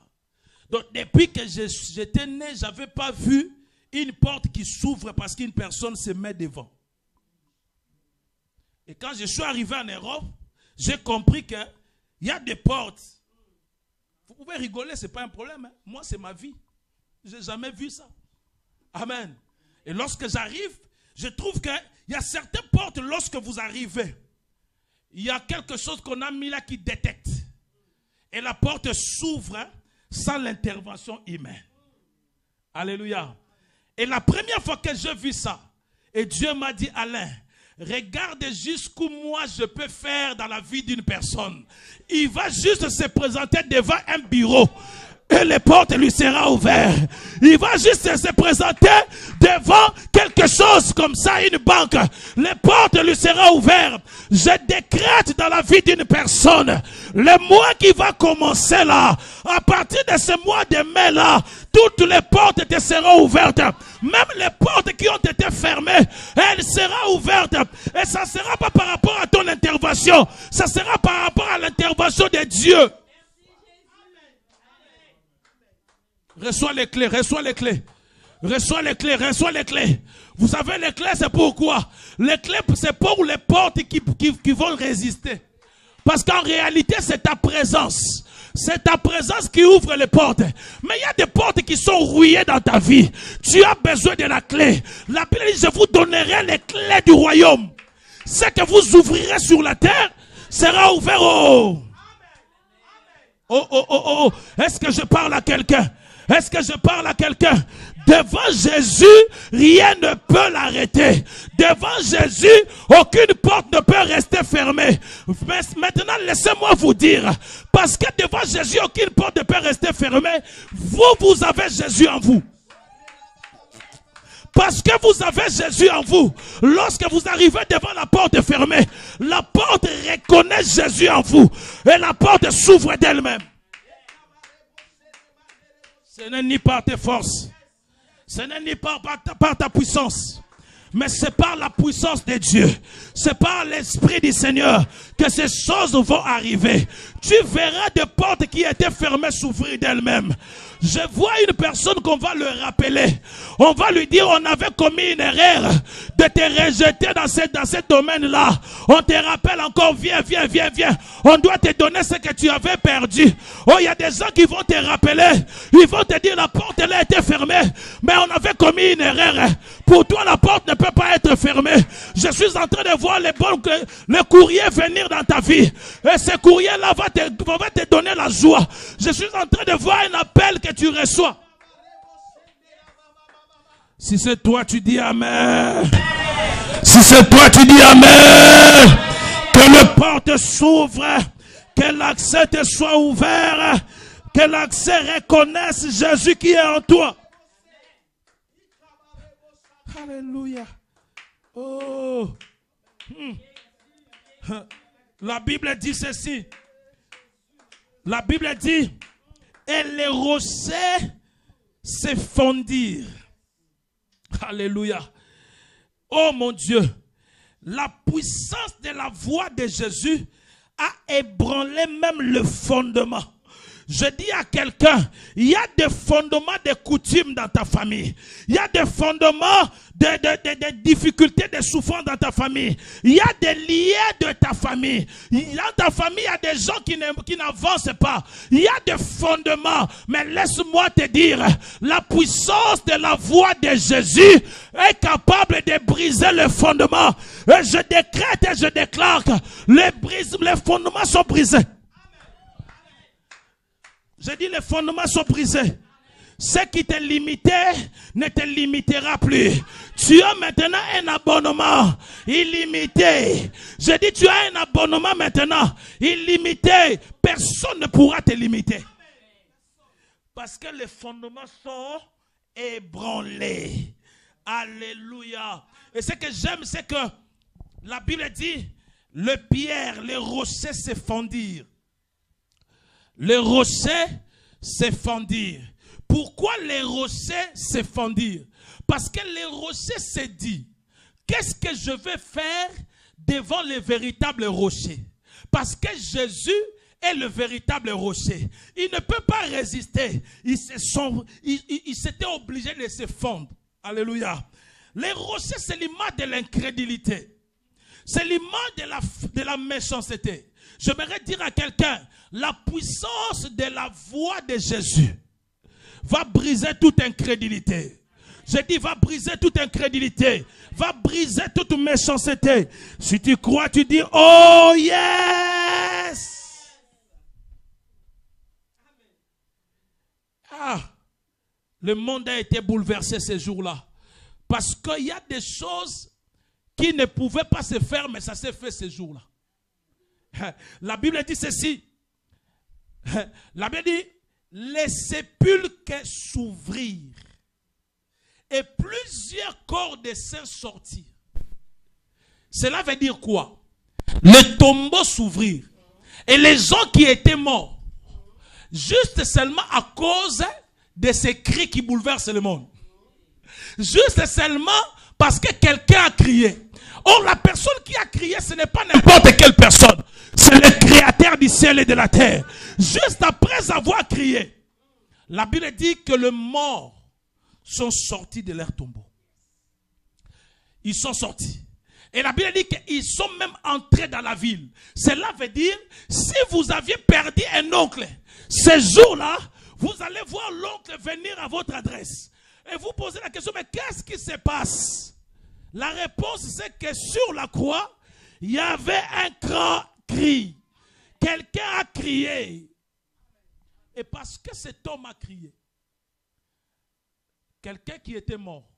Speaker 2: Donc, depuis que j'étais né, je n'avais pas vu une porte qui s'ouvre parce qu'une personne se met devant. Et quand je suis arrivé en Europe, j'ai compris qu'il y a des portes. Vous pouvez rigoler, ce n'est pas un problème. Hein? Moi, c'est ma vie. Je n'ai jamais vu ça. Amen. Et lorsque j'arrive, je trouve qu'il y a certaines portes, lorsque vous arrivez, il y a quelque chose qu'on a mis là qui détecte. Et la porte s'ouvre sans l'intervention humaine. Alléluia. Et la première fois que j'ai vu ça, et Dieu m'a dit, Alain, regarde jusqu'où moi je peux faire dans la vie d'une personne. Il va juste se présenter devant un bureau. Et les portes lui seront ouvertes. Il va juste se présenter devant quelque chose comme ça, une banque. Les portes lui seront ouvertes. Je décrète dans la vie d'une personne, le mois qui va commencer là, à partir de ce mois de mai là, toutes les portes te seront ouvertes. Même les portes qui ont été fermées, elles seront ouvertes. Et ça ne sera pas par rapport à ton intervention. Ça sera par rapport à l'intervention de Dieu. Reçois les clés, reçois les clés. Reçois les clés, reçois les clés. Vous savez, les clés, c'est pourquoi? Les clés, c'est pour les portes qui vont résister. Parce qu'en réalité, c'est ta présence. C'est ta présence qui ouvre les portes. Mais il y a des portes qui sont rouillées dans ta vie. Tu as besoin de la clé. La Bible dit, je vous donnerai les clés du royaume. Ce que vous ouvrirez sur la terre sera ouvert au... Oh. Est-ce que je parle à quelqu'un? Est-ce que je parle à quelqu'un? Devant Jésus, rien ne peut l'arrêter. Devant Jésus, aucune porte ne peut rester fermée. Mais maintenant, laissez-moi vous dire, parce que devant Jésus, aucune porte ne peut rester fermée. Vous avez Jésus en vous. Parce que vous avez Jésus en vous. Lorsque vous arrivez devant la porte fermée, la porte reconnaît Jésus en vous. Et la porte s'ouvre d'elle-même. Ce n'est ni par tes forces. Ce n'est ni par ta puissance. Mais c'est par la puissance de Dieu, c'est par l'Esprit du Seigneur que ces choses vont arriver. Tu verras des portes qui étaient fermées s'ouvrir d'elles-mêmes. Je vois une personne qu'on va le rappeler. On va lui dire, on avait commis une erreur de te rejeter dans ce domaine-là. On te rappelle encore, viens. On doit te donner ce que tu avais perdu. Oh, il y a des gens qui vont te rappeler. Ils vont te dire, la porte, elle a été fermée. Mais on avait commis une erreur. Pour toi, la porte ne peut pas être fermée. Je suis en train de voir le courrier venir dans ta vie. Et ce courrier-là va te donner la joie. Je suis en train de voir un appel que tu reçois. Si c'est toi, tu dis Amen. Si c'est toi, tu dis Amen. Que les portes s'ouvrent. Que l'accès te soit ouvert. Que l'accès reconnaisse Jésus qui est en toi. Alléluia. Oh. La Bible dit ceci. La Bible dit, et les rochers se fondirent. Alléluia. Oh mon Dieu. La puissance de la voix de Jésus a ébranlé même le fondement. Je dis à quelqu'un, il y a des fondements de coutumes dans ta famille. Il y a des fondements de difficultés, de souffrances dans ta famille. Il y a des liens de ta famille. Dans ta famille, il y a des gens qui n'avancent pas. Il y a des fondements. Mais laisse-moi te dire, la puissance de la voix de Jésus est capable de briser les fondements. Et je décrète et je déclare que les fondements sont brisés. Je dis les fondements sont brisés. Ce qui te limitait ne te limitera plus. Tu as maintenant un abonnement illimité. Je dis tu as un abonnement maintenant illimité. Personne ne pourra te limiter. Parce que les fondements sont ébranlés. Alléluia. Et ce que j'aime, c'est que la Bible dit, les pierres, les rochers se fondirent. Les rochers se fondirent. Pourquoi les rochers se fondirent? Parce que les rochers se disent, qu'est-ce que je vais faire devant les véritables rochers? Parce que Jésus est le véritable rocher. Il ne peut pas résister. Il s'était obligé de se fondre. Alléluia. Les rochers, c'est l'image de l'incrédulité. C'est l'image de la méchanceté. J'aimerais dire à quelqu'un, la puissance de la voix de Jésus va briser toute incrédulité. Je dis, va briser toute incrédulité. Va briser toute méchanceté. Si tu crois, tu dis, oh yes. Ah, le monde a été bouleversé ces jours-là. Parce qu'il y a des choses qui ne pouvaient pas se faire, mais ça s'est fait ces jours-là. La Bible dit ceci. La Bible dit, les sépulcres s'ouvrirent et plusieurs corps de saints sortirent. Cela veut dire quoi? Les tombeaux s'ouvrirent et les gens qui étaient morts, juste seulement à cause de ces cris qui bouleversent le monde. Juste seulement parce que quelqu'un a crié. Or, la personne qui a crié, ce n'est pas n'importe quelle personne. C'est le créateur du ciel et de la terre. Juste après avoir crié, la Bible dit que les morts sont sortis de leur tombeau. Ils sont sortis. Et la Bible dit qu'ils sont même entrés dans la ville. Cela veut dire, si vous aviez perdu un oncle, ce jour-là, vous allez voir l'oncle venir à votre adresse. Et vous posez la question, mais qu'est-ce qui se passe? La réponse, c'est que sur la croix, il y avait un grand cri. Quelqu'un a crié. Et parce que cet homme a crié, quelqu'un qui était mort,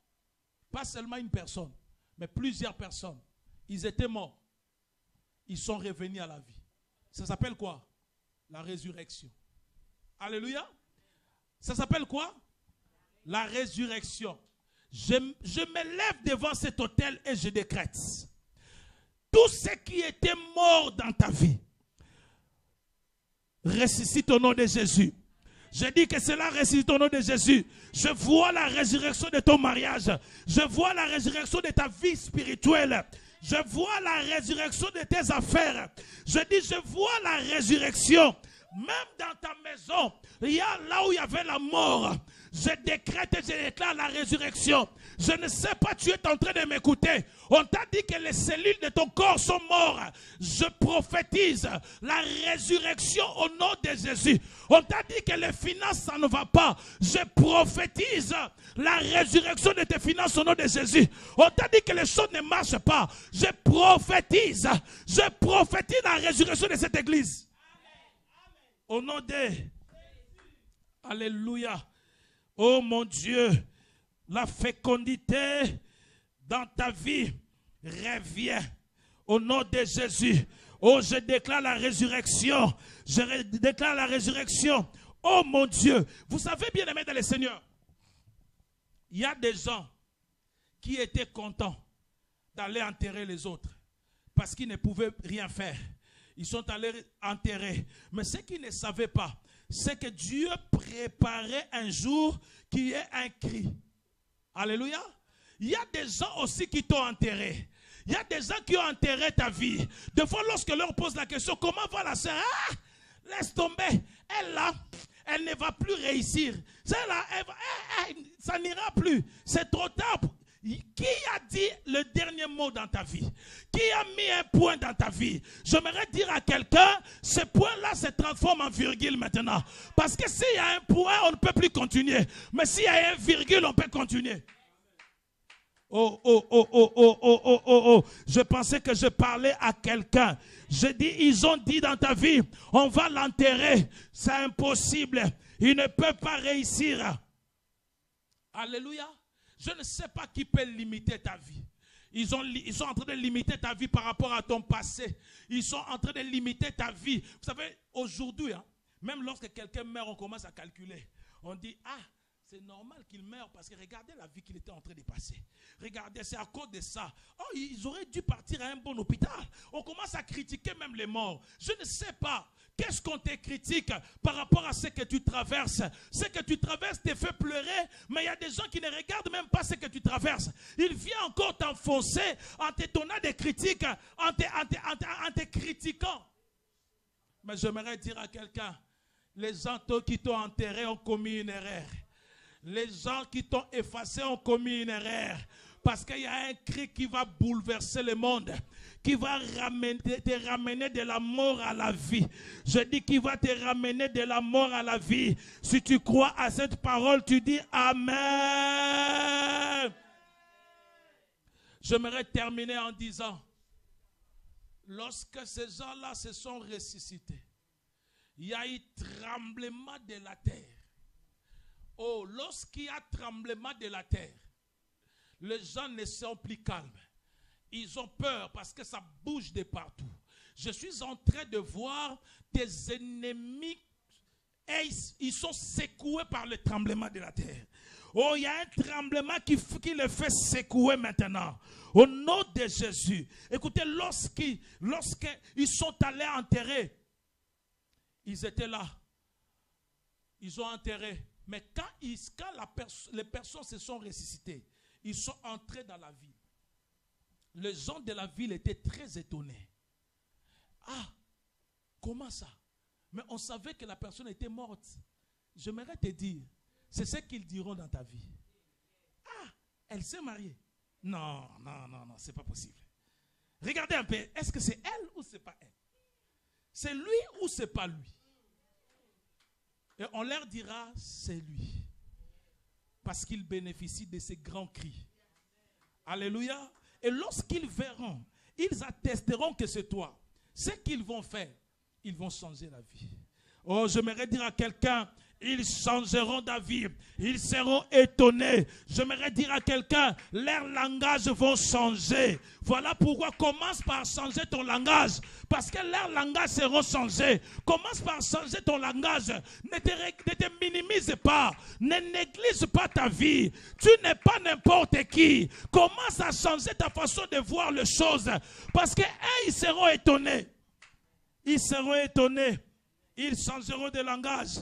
Speaker 2: pas seulement une personne, mais plusieurs personnes, ils étaient morts. Ils sont revenus à la vie. Ça s'appelle quoi? La résurrection. Alléluia. Ça s'appelle quoi? La résurrection. Je me lève devant cet autel et je décrète. Tout ce qui était mort dans ta vie ressuscite au nom de Jésus. Je dis que cela ressuscite au nom de Jésus. Je vois la résurrection de ton mariage. Je vois la résurrection de ta vie spirituelle. Je vois la résurrection de tes affaires. Je dis, je vois la résurrection. Même dans ta maison, il y a là où il y avait la mort. Je décrète et je déclare la résurrection. Je ne sais pas, tu es en train de m'écouter. On t'a dit que les cellules de ton corps sont mortes. Je prophétise la résurrection au nom de Jésus. On t'a dit que les finances, ça ne va pas. Je prophétise la résurrection de tes finances au nom de Jésus. On t'a dit que les choses ne marchent pas. Je prophétise la résurrection de cette église. Au nom de... Alléluia. Oh mon Dieu, la fécondité dans ta vie revient au nom de Jésus. Oh, je déclare la résurrection. Je déclare la résurrection. Oh mon Dieu, vous savez bien aimé dans le Seigneur, il y a des gens qui étaient contents d'aller enterrer les autres parce qu'ils ne pouvaient rien faire. Ils sont allés enterrer. Mais ce qu'ils ne savaient pas, c'est que Dieu préparait un jour qui est un cri. Alléluia. Il y a des gens aussi qui t'ont enterré. Il y a des gens qui ont enterré ta vie. Des fois, lorsque leur pose la question, comment va la sœur? Ah, laisse tomber. Elle là, elle ne va plus réussir. Celle-là, ça n'ira plus. C'est trop tard. Qui a dit le dernier mot dans ta vie? Qui a mis un point dans ta vie? J'aimerais dire à quelqu'un, ce point-là se transforme en virgule maintenant. Parce que s'il y a un point, on ne peut plus continuer. Mais s'il y a un virgule, on peut continuer. Oh. Je pensais que je parlais à quelqu'un. Je dis, ils ont dit dans ta vie, on va l'enterrer. C'est impossible. Il ne peut pas réussir. Alléluia. Je ne sais pas qui peut limiter ta vie. Ils sont en train de limiter ta vie par rapport à ton passé. Ils sont en train de limiter ta vie. Vous savez, aujourd'hui, même lorsque quelqu'un meurt, on commence à calculer. On dit, ah, c'est normal qu'il meure parce que regardez la vie qu'il était en train de passer. Regardez, c'est à cause de ça. Oh, ils auraient dû partir à un bon hôpital. On commence à critiquer même les morts. Je ne sais pas. Qu'est-ce qu'on te critique par rapport à ce que tu traverses? Ce que tu traverses te fait pleurer, mais il y a des gens qui ne regardent même pas ce que tu traverses. Il vient encore t'enfoncer en te donnant des critiques, en te critiquant. Mais j'aimerais dire à quelqu'un, les gens qui t'ont enterré ont commis une erreur. Les gens qui t'ont effacé ont commis une erreur. Parce qu'il y a un cri qui va bouleverser le monde, qui va te ramener de la mort à la vie. Je dis qu'il va te ramener de la mort à la vie. Si tu crois à cette parole, tu dis Amen. J'aimerais terminer en disant, lorsque ces gens-là se sont ressuscités, il y a eu tremblement de la terre. Oh, lorsqu'il y a tremblement de la terre, les gens ne sont plus calmes. Ils ont peur parce que ça bouge de partout. Je suis en train de voir des ennemis et ils sont secoués par le tremblement de la terre. Oh, il y a un tremblement qui les fait secouer maintenant. Au nom de Jésus. Écoutez, lorsqu'ils sont allés enterrer, ils étaient là. Ils ont enterré. Mais quand les personnes se sont ressuscitées, ils sont entrés dans la ville. Les gens de la ville étaient très étonnés. Ah, comment ça? Mais on savait que la personne était morte. J'aimerais te dire, c'est ce qu'ils diront dans ta vie. Ah, elle s'est mariée. Non, c'est pas possible. Regardez un peu, est-ce que c'est elle ou c'est pas elle? C'est lui ou c'est pas lui? Et on leur dira, c'est lui. Parce qu'il bénéficie de ces grands cris. Alléluia. Et lorsqu'ils verront, ils attesteront que c'est toi. Ce qu'ils vont faire, ils vont changer la vie. Oh, j'aimerais dire à quelqu'un, ils changeront d'avis. Ils seront étonnés. J'aimerais dire à quelqu'un, leurs langages vont changer. Voilà pourquoi commence par changer ton langage. Parce que leurs langages seront changés. Commence par changer ton langage. Ne te minimise pas. Ne néglige pas ta vie. Tu n'es pas n'importe qui. Commence à changer ta façon de voir les choses. Parce qu'ils seront étonnés. Ils seront étonnés. Ils changeront de langage.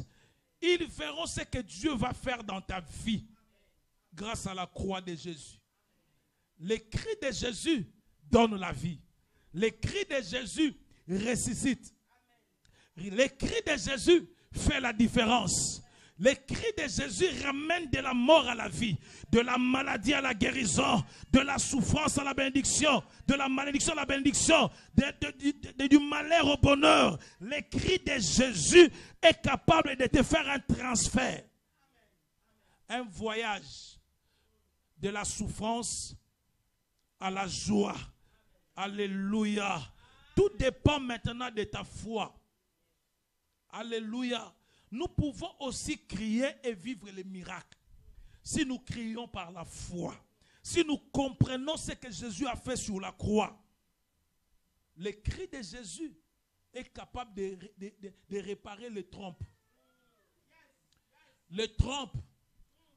Speaker 2: Ils verront ce que Dieu va faire dans ta vie grâce à la croix de Jésus. Les cris de Jésus donnent la vie. Les cris de Jésus ressuscitent. Les cris de Jésus font la différence. Les cris de Jésus ramènent de la mort à la vie, de la maladie à la guérison, de la souffrance à la bénédiction, de la malédiction à la bénédiction, du malheur au bonheur. Les cris de Jésus est capable de te faire un transfert, un voyage de la souffrance à la joie. Alléluia. Tout dépend maintenant de ta foi. Alléluia. Nous pouvons aussi crier et vivre les miracles si nous crions par la foi. Si nous comprenons ce que Jésus a fait sur la croix. Le cri de Jésus est capable de réparer les trompes. Les trompes,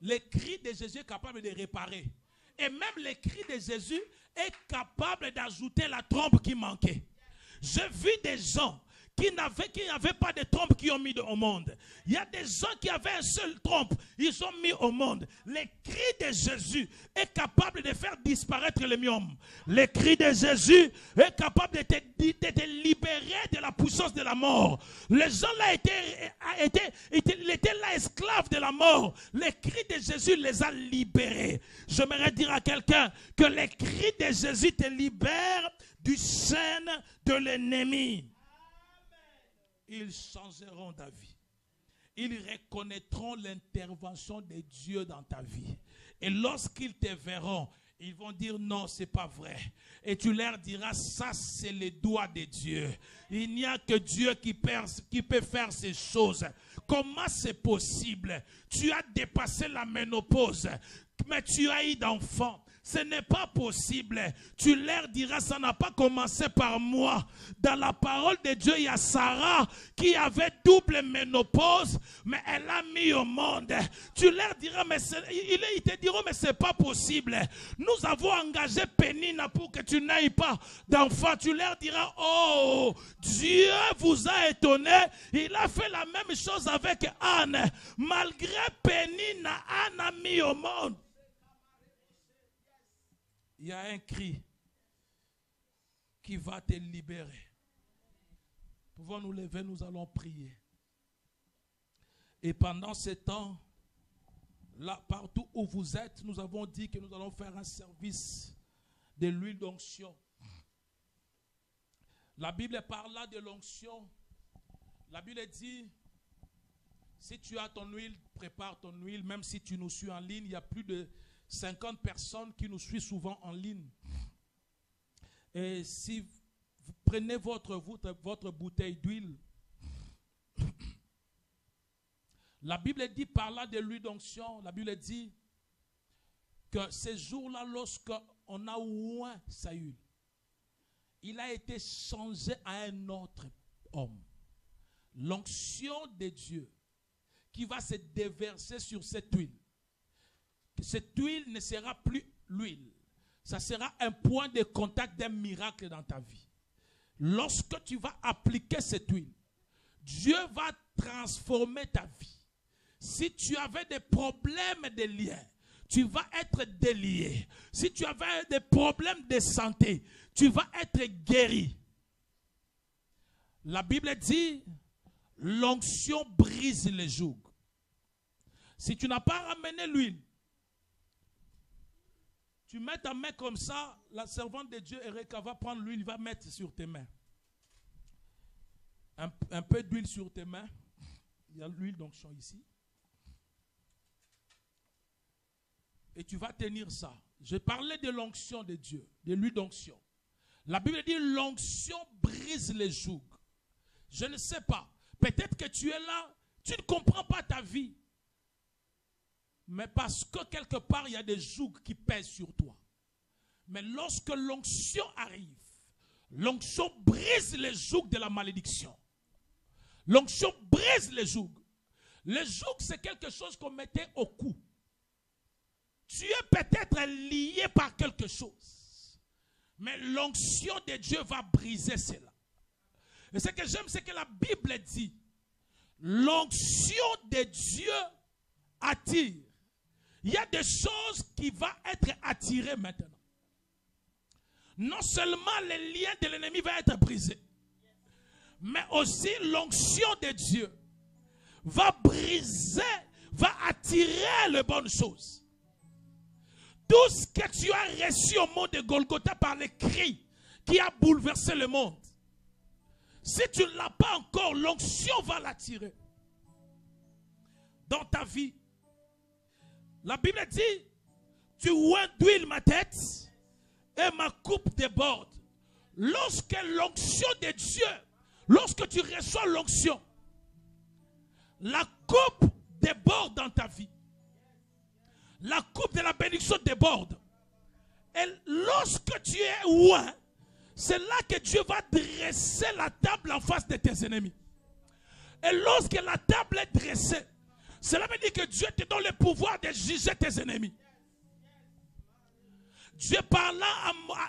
Speaker 2: le cri de Jésus est capable de réparer. Et même le cri de Jésus est capable d'ajouter la trompe qui manquait. J'ai vu des gens qui n'avaient pas de trompe qui ont mis au monde. Il y a des gens qui avaient un seul trompe, ils ont mis au monde. Le cri de Jésus est capable de faire disparaître les myomes. Le cri de Jésus est capable de te libérer de la puissance de la mort. Les gens là étaient là esclaves de la mort. Le cri de Jésus les a libérés. J'aimerais dire à quelqu'un que le cri de Jésus te libère du chaîne de l'ennemi. Ils changeront ta vie. Ils reconnaîtront l'intervention de Dieu dans ta vie. Et lorsqu'ils te verront, ils vont dire non, c'est pas vrai. Et tu leur diras, ça c'est le doigt de Dieu. Il n'y a que Dieu qui peut faire ces choses. Comment c'est possible? Tu as dépassé la ménopause, mais tu as eu d'enfants. Ce n'est pas possible. Tu leur diras, ça n'a pas commencé par moi. Dans la parole de Dieu, il y a Sarah qui avait double ménopause, mais elle a mis au monde. Tu leur diras, mais ils te diront, mais ce n'est pas possible. Nous avons engagé Pénina pour que tu n'aies pas d'enfant. Tu leur diras, oh, Dieu vous a étonné. Il a fait la même chose avec Anne. Malgré Pénina, Anne a mis au monde. Il y a un cri qui va te libérer. Pouvons nous lever, nous allons prier. Et pendant ce temps, là, partout où vous êtes, nous avons dit que nous allons faire un service de l'huile d'onction. La Bible parle là de l'onction. La Bible dit, si tu as ton huile, prépare ton huile. Même si tu nous suis en ligne, il y a plus de 50 personnes qui nous suivent souvent en ligne. Et si vous prenez votre bouteille d'huile, la Bible dit par là de l'huile d'onction, la Bible dit que ces jours-là, lorsqu'on a oint Saül, il a été changé à un autre homme. L'onction de Dieu qui va se déverser sur cette huile. Cette huile ne sera plus l'huile. Ça sera un point de contact d'un miracle dans ta vie. Lorsque tu vas appliquer cette huile, Dieu va transformer ta vie. Si tu avais des problèmes de lien, tu vas être délié. Si tu avais des problèmes de santé, tu vas être guéri. La Bible dit, l'onction brise les jougs. Si tu n'as pas ramené l'huile, tu mets ta main comme ça, la servante de Dieu, Erika, va prendre l'huile, il va mettre sur tes mains. Un peu d'huile sur tes mains. Il y a l'huile d'onction ici. Et tu vas tenir ça. Je parlais de l'onction de Dieu, de l'huile d'onction. La Bible dit l'onction brise les jougs. Je ne sais pas. Peut-être que tu es là, tu ne comprends pas ta vie. Mais parce que quelque part, il y a des jougs qui pèsent sur toi. Mais lorsque l'onction arrive, l'onction brise les jougs de la malédiction. L'onction brise les jougs. Les jougs, c'est quelque chose qu'on mettait au cou. Tu es peut-être lié par quelque chose. Mais l'onction de Dieu va briser cela. Et ce que j'aime, c'est que la Bible dit, L'onction de Dieu attire. Il y a des choses qui vont être attirées maintenant. Non seulement les liens de l'ennemi vont être brisés, mais aussi l'onction de Dieu va briser, va attirer les bonnes choses. Tout ce que tu as reçu au mont de Golgotha par les cris qui a bouleversé le monde, si tu ne l'as pas encore, l'onction va l'attirer dans ta vie. La Bible dit, tu oins d'huile ma tête et ma coupe déborde. Lorsque l'onction de Dieu, lorsque tu reçois l'onction, la coupe déborde dans ta vie. La coupe de la bénédiction déborde. Et lorsque tu es oint, c'est là que Dieu va dresser la table en face de tes ennemis. Et lorsque la table est dressée, cela veut dire que Dieu te donne le pouvoir de juger tes ennemis. Dieu parla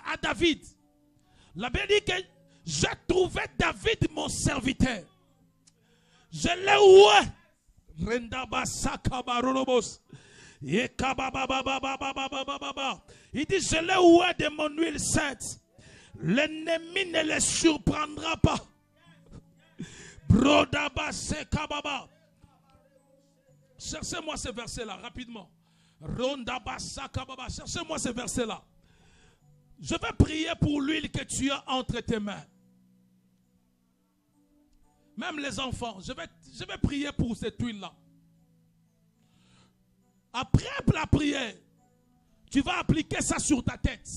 Speaker 2: à David. La Bible dit que j'ai trouvé David mon serviteur. Je l'ai oué. Il dit, je l'ai oué de mon huile sainte. L'ennemi ne le surprendra pas. Cherchez-moi ce verset-là, rapidement. Cherchez-moi ce verset-là. Je vais prier pour l'huile que tu as entre tes mains. Même les enfants, je vais prier pour cette huile-là. Après la prière, tu vas appliquer ça sur ta tête.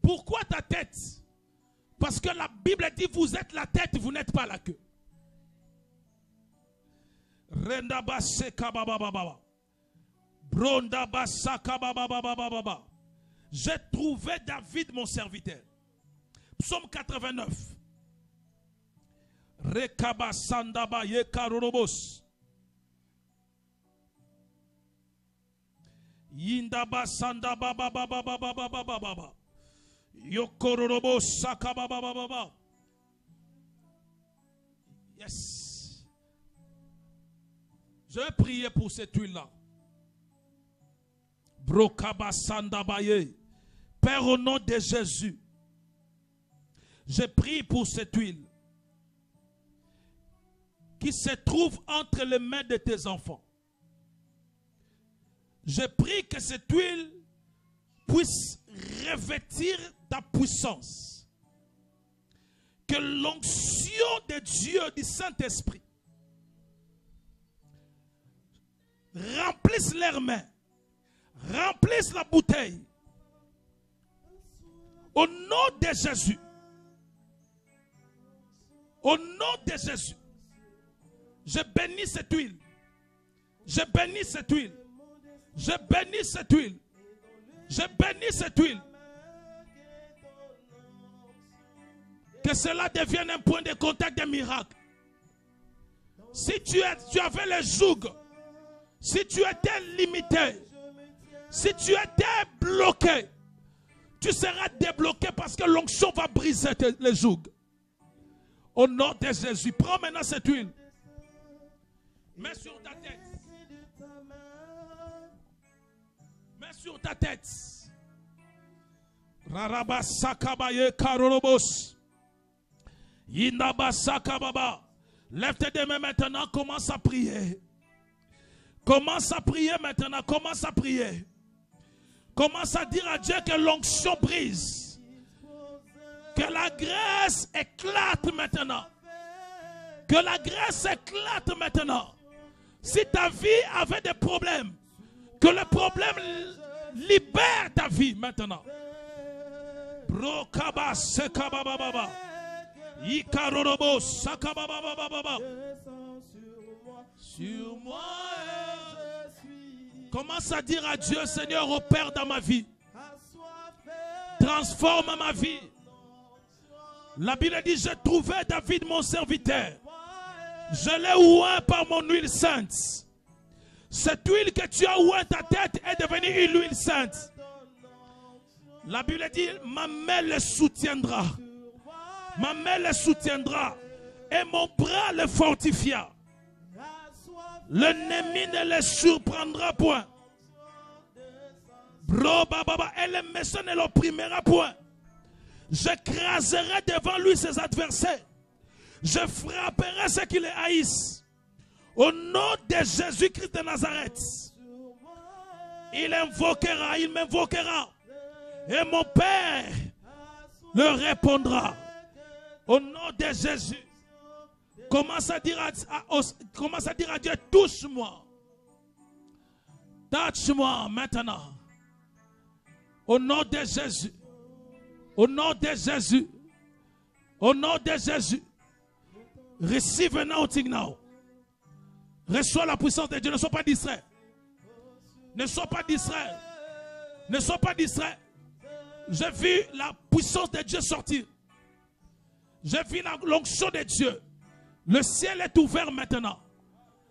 Speaker 2: Pourquoi ta tête? Parce que la Bible dit, vous êtes la tête, vous n'êtes pas la queue. J'ai trouvé David mon serviteur. Psaume 89. Rekabasandaba yekarorobos. Yindaba sandaba baba baba baba baba baba. Yokororobos sakaba baba baba. Yes. Je vais prier pour cette huile-là. Brokabasandabaye. Père, au nom de Jésus, je prie pour cette huile qui se trouve entre les mains de tes enfants. Je prie que cette huile puisse revêtir ta puissance. Que l'onction de Dieu, du Saint-Esprit, remplisse leurs mains, remplisse la bouteille. Au nom de Jésus. Au nom de Jésus. Je bénis cette huile. Je bénis cette huile. Je bénis cette huile. Je bénis cette huile. Que cela devienne un point de contact des miracles. Si tu avais le joug, si tu étais limité, si tu étais bloqué, tu seras débloqué parce que l'onction va briser les jougs. Au nom de Jésus, prends maintenant cette huile. Mets sur ta tête. Mets sur ta tête. Rarabasakabaye karorobos. Yindabasakababa. Lève tes mains maintenant, commence à prier. Commence à prier maintenant, commence à prier. Commence à dire à Dieu que l'onction brise. Que la grâce éclate maintenant. Que la grâce éclate maintenant. Si ta vie avait des problèmes, que le problème libère ta vie maintenant. Brokaba sekabababa. Ikarorobo sakabababa. Sur moi. Commence à dire à Dieu, Seigneur, opère dans ma vie. Transforme ma vie. La Bible dit, j'ai trouvé David mon serviteur. Je l'ai oint par mon huile sainte. Cette huile que tu as oint ta tête est devenue une huile sainte. La Bible dit, ma main le soutiendra. Ma main le soutiendra. Et mon bras le fortifia. L'ennemi ne les surprendra point. Bro, baba, et le méchant ne l'opprimera point. J'écraserai devant lui ses adversaires. Je frapperai ceux qui les haïssent. Au nom de Jésus-Christ de Nazareth. Il m'invoquera. Et mon Père le répondra. Au nom de Jésus. Commence à dire à Dieu, touche-moi. Touche-moi maintenant. Au nom de Jésus. Au nom de Jésus. Au nom de Jésus. Receive anointing now. Reçois la puissance de Dieu. Ne sois pas distrait. Ne sois pas distrait. Ne sois pas distrait. J'ai vu la puissance de Dieu sortir. J'ai vu l'onction de Dieu. Le ciel est ouvert maintenant.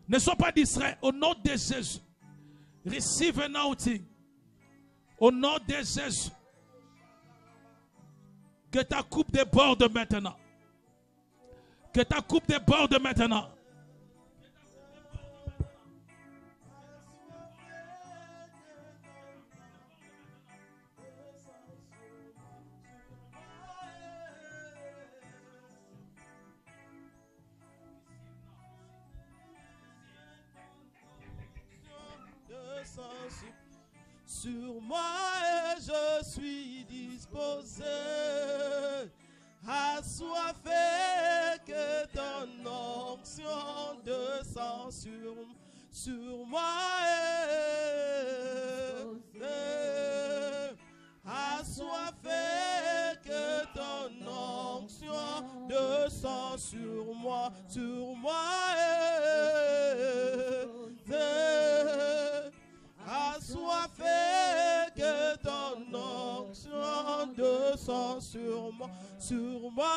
Speaker 2: Ne sois pas distrait. Au nom de Jésus. Receive anointing. Au nom de Jésus. Que ta coupe déborde maintenant. Que ta coupe déborde maintenant.
Speaker 3: Sur moi et je suis disposé, assoiffé que ton onction descend sur moi assoiffé que ton onction descend sur moi assoiffé que ton onction descend sur moi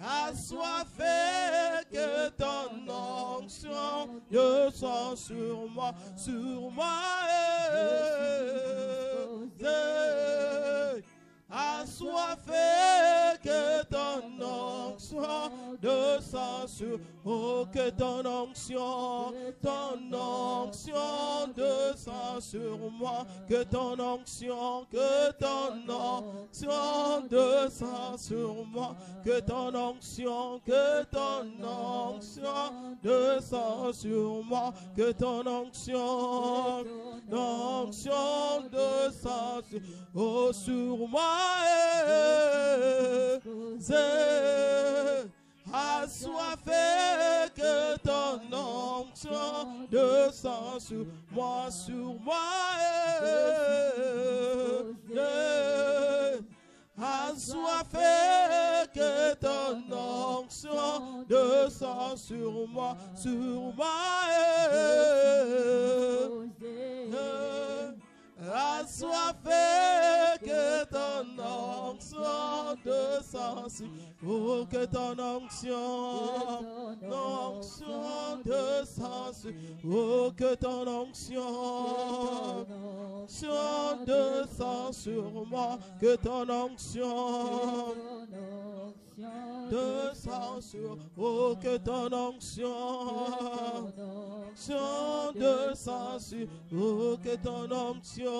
Speaker 3: assoiffé que ton onction descend sur moi assoiffé que ton onction descend sur que ton onction descend sur moi que ton onction descend sur moi que ton onction descend sur moi que ton onction descend sur moi assoiffé que ton onction descend sur moi assoiffé que ton onction descend sur moi assoiffé que ton onction descend sur que ton onction descend sur que ton onction descend sur moi que ton onction descend sur que ton onction descend sur que ton onction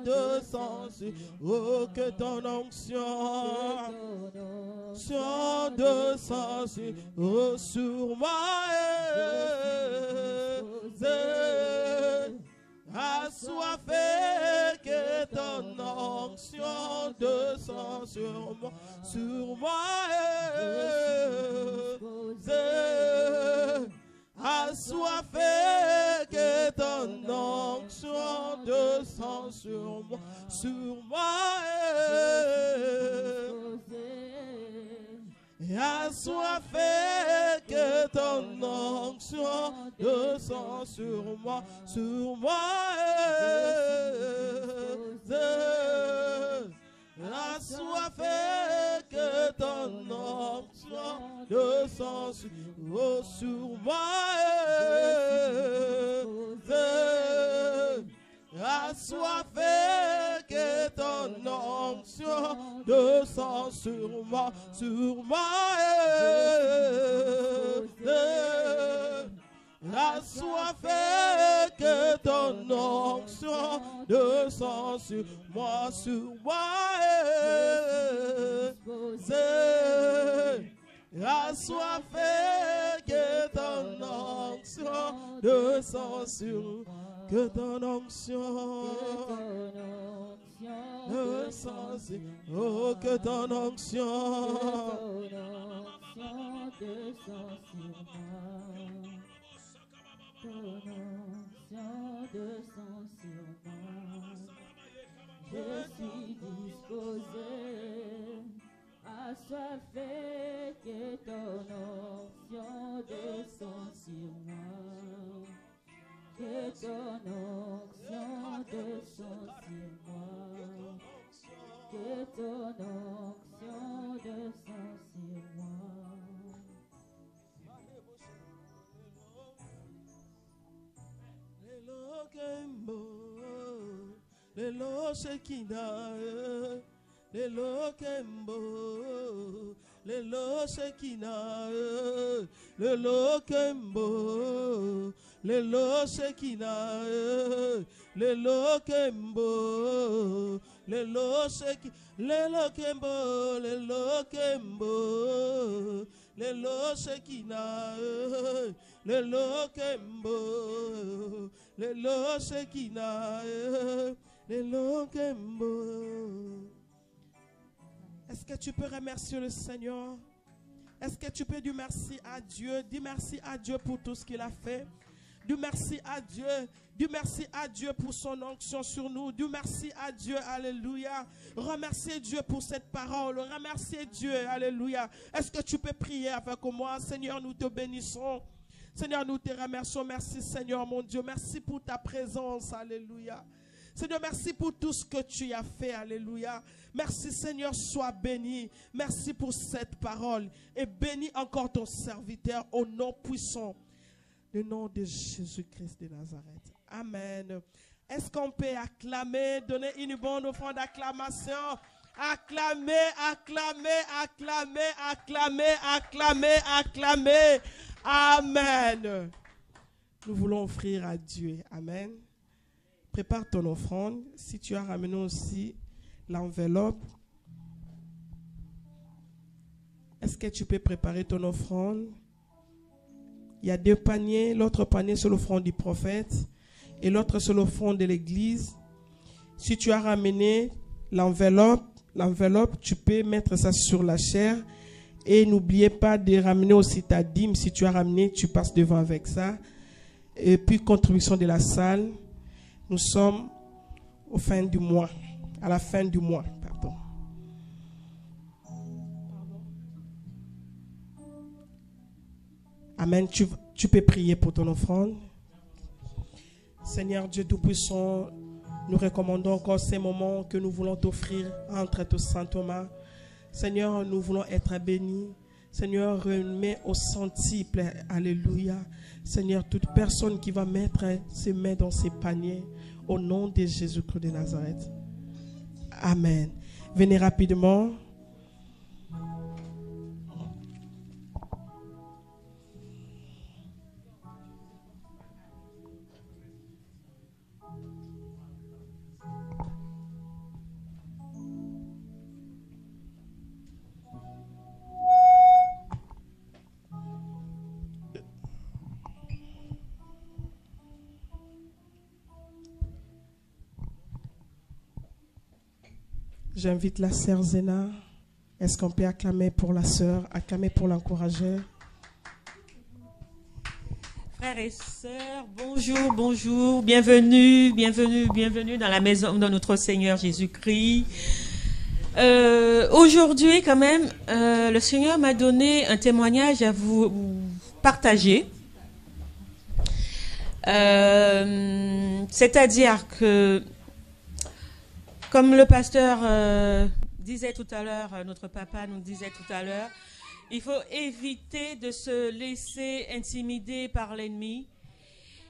Speaker 3: descend sur que ton onction descend sur moi assoiffé que ton onction descend sur moi assoiffé que ton onction descend sur moi assoiffé que ton onction descend sur moi assoiffé que ton onction descend sur moi assoiffé que ton ton onction descend sur moi, assoiffé, que ton onction descend sur moi, assoiffé, que ton onction descend sur moi, que ton onction descend sur moi, oh, que ton onction descend sur moi. Je suis disposé assoiffé, que ton onction descend sur moi, que ton onction descend sur moi, que ton onction descend sur moi. Lelo Shekinah, Lelo Kembo, Lelo Shekinah, Lelo Kembo, Lelo Shekinah, Lelo Kembo, Lelo Shekinah, Lelo Kembo, Lelo Kembo, Lelo Shekinah, Lelo Kembo, Lelo Shekinah, Lelo Kembo. Est-ce que tu peux remercier le Seigneur? Est-ce que tu peux dire merci à Dieu? Dis merci à Dieu pour tout ce qu'il a fait. Dis merci à Dieu. Dis merci à Dieu pour son onction sur nous. Dis merci à Dieu. Alléluia. Remerciez Dieu pour cette parole. Remerciez Dieu. Alléluia. Est-ce que tu peux prier avec moi? Seigneur, nous te bénissons. Seigneur, nous te remercions. Merci Seigneur mon Dieu. Merci pour ta présence. Alléluia. Seigneur, merci pour tout ce que tu as fait. Alléluia. Merci Seigneur, sois béni. Merci pour cette parole. Et bénis encore ton serviteur au nom puissant. Le nom de Jésus-Christ de Nazareth. Amen. Est-ce qu'on peut acclamer, donner une bonne offrande d'acclamation? Acclamer, acclamer, acclamer, acclamer, acclamer, acclamer. Amen. Nous voulons offrir à Dieu. Amen. Prépare ton offrande. Si tu as ramené aussi l'enveloppe, est-ce que tu peux préparer ton offrande? Il y a deux paniers. L'autre panier c'est l'offrande du prophète et l'autre c'est l'offrande de l'église. Si tu as ramené l'enveloppe, tu peux mettre ça sur la chaire. Et n'oubliez pas de ramener aussi ta dîme. Si tu as ramené, tu passes devant avec ça. Et puis contribution de la salle. Nous sommes au fin du mois, à la fin du mois, pardon. Amen. Tu peux prier pour ton offrande. Seigneur Dieu Tout-Puissant, nous recommandons encore ces moments que nous voulons t'offrir entre tes saints Thomas. Seigneur, nous voulons être bénis. Seigneur, remets au centuple. Alléluia. Seigneur, toute personne qui va mettre ses mains dans ses paniers, au nom de Jésus-Christ de Nazareth. Amen. Venez rapidement. J'invite la sœur Zéna. Est-ce qu'on peut acclamer pour la sœur, acclamer pour l'encourager?
Speaker 4: Frères et sœurs, bonjour, bonjour, bienvenue, bienvenue, bienvenue dans la maison de notre Seigneur Jésus-Christ. Aujourd'hui, quand même, le Seigneur m'a donné un témoignage à vous partager. C'est-à-dire que, comme le pasteur disait tout à l'heure, notre papa nous disait tout à l'heure, il faut éviter de se laisser intimider par l'ennemi.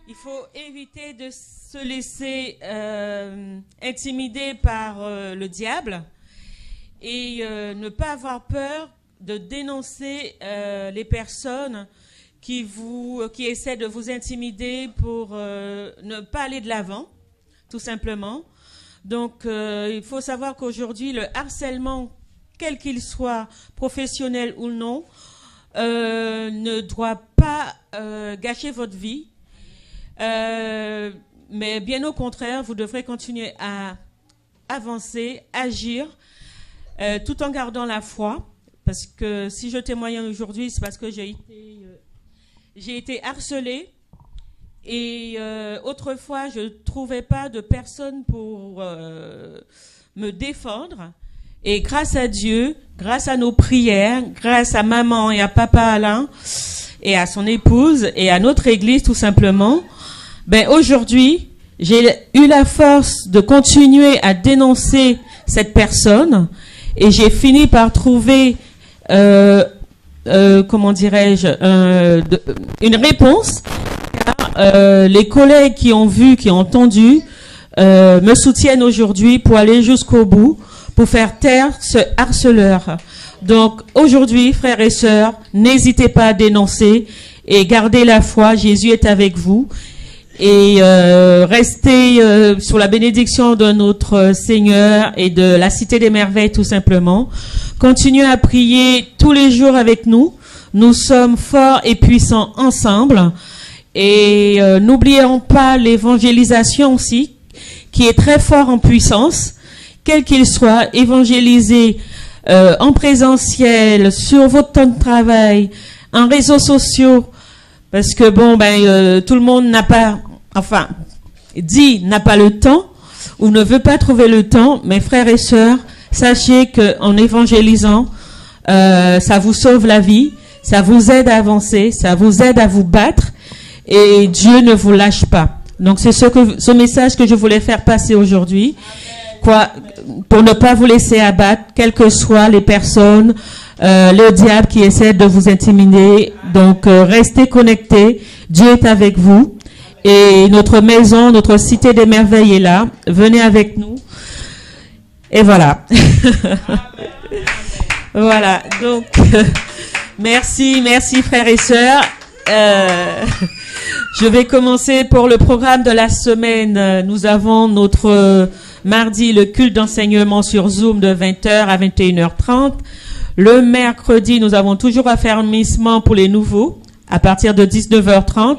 Speaker 4: Il faut éviter de se laisser intimider par le diable et ne pas avoir peur de dénoncer les personnes qui essaient de vous intimider pour ne pas aller de l'avant, tout simplement. Donc, il faut savoir qu'aujourd'hui, le harcèlement, quel qu'il soit, professionnel ou non, ne doit pas gâcher votre vie. Mais bien au contraire, vous devrez continuer à avancer, agir, tout en gardant la foi. Parce que si je témoigne aujourd'hui, c'est parce que j'ai été harcelée. Et autrefois, je ne trouvais pas de personne pour me défendre. Et grâce à Dieu, grâce à nos prières, grâce à maman et à papa Alain, et à son épouse, et à notre église tout simplement, ben aujourd'hui, j'ai eu la force de continuer à dénoncer cette personne, et j'ai fini par trouver, comment dirais-je, une réponse. Les collègues qui ont vu, qui ont entendu, me soutiennent aujourd'hui pour aller jusqu'au bout, pour faire taire ce harceleur. Donc aujourd'hui, frères et sœurs, n'hésitez pas à dénoncer et gardez la foi. Jésus est avec vous. Et restez sur la bénédiction de notre Seigneur et de la Cité des Merveilles tout simplement. Continuez à prier tous les jours avec nous. Nous sommes forts et puissants ensemble. Et n'oublions pas l'évangélisation aussi, qui est très fort en puissance, quel qu'il soit, évangéliser en présentiel, sur votre temps de travail, en réseaux sociaux, parce que bon, tout le monde n'a pas, enfin, n'a pas le temps, ou ne veut pas trouver le temps, mais frères et sœurs, sachez qu'en évangélisant, ça vous sauve la vie, ça vous aide à avancer, ça vous aide à vous battre, et Dieu ne vous lâche pas. Donc c'est ce message que je voulais faire passer aujourd'hui, pour ne pas vous laisser abattre, quelles que soient les personnes, le diable qui essaie de vous intimider. Donc restez connectés, Dieu est avec vous, et notre maison, notre Cité des Merveilles est là. Venez avec nous. Et voilà. Voilà. Donc merci frères et sœurs. Je vais commencer pour le programme de la semaine. Nous avons notre mardi le culte d'enseignement sur Zoom de 20h à 21h30. Le mercredi, nous avons toujours affermissement pour les nouveaux à partir de 19h30,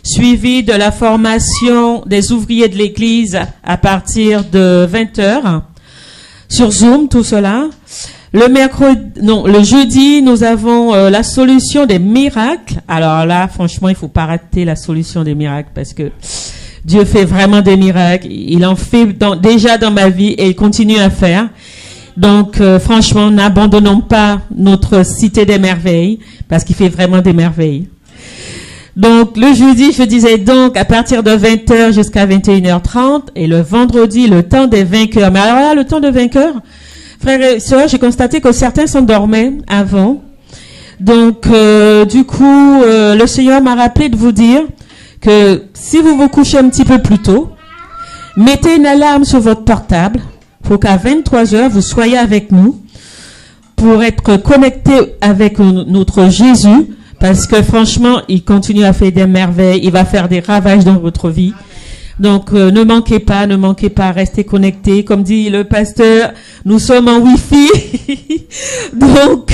Speaker 4: suivi de la formation des ouvriers de l'église à partir de 20h sur Zoom, tout cela. Le jeudi, nous avons la solution des miracles. Alors là, franchement, il faut pas rater la solution des miracles parce que Dieu fait vraiment des miracles. Il en fait déjà dans ma vie et il continue à faire. Donc, franchement, n'abandonnons pas notre Cité des Merveilles parce qu'il fait vraiment des merveilles. Donc, le jeudi, je disais donc à partir de 20h jusqu'à 21h30 et le vendredi, le temps des vainqueurs. Mais alors là, le temps des vainqueurs, frères et sœurs, j'ai constaté que certains s'endormaient avant. Donc, du coup, le Seigneur m'a rappelé de vous dire que si vous vous couchez un petit peu plus tôt, mettez une alarme sur votre portable pour qu'à 23h, vous soyez avec nous pour être connecté avec notre Jésus parce que franchement, il continue à faire des merveilles, il va faire des ravages dans votre vie. Donc, ne manquez pas, restez connectés. Comme dit le pasteur, nous sommes en Wi-Fi. Donc,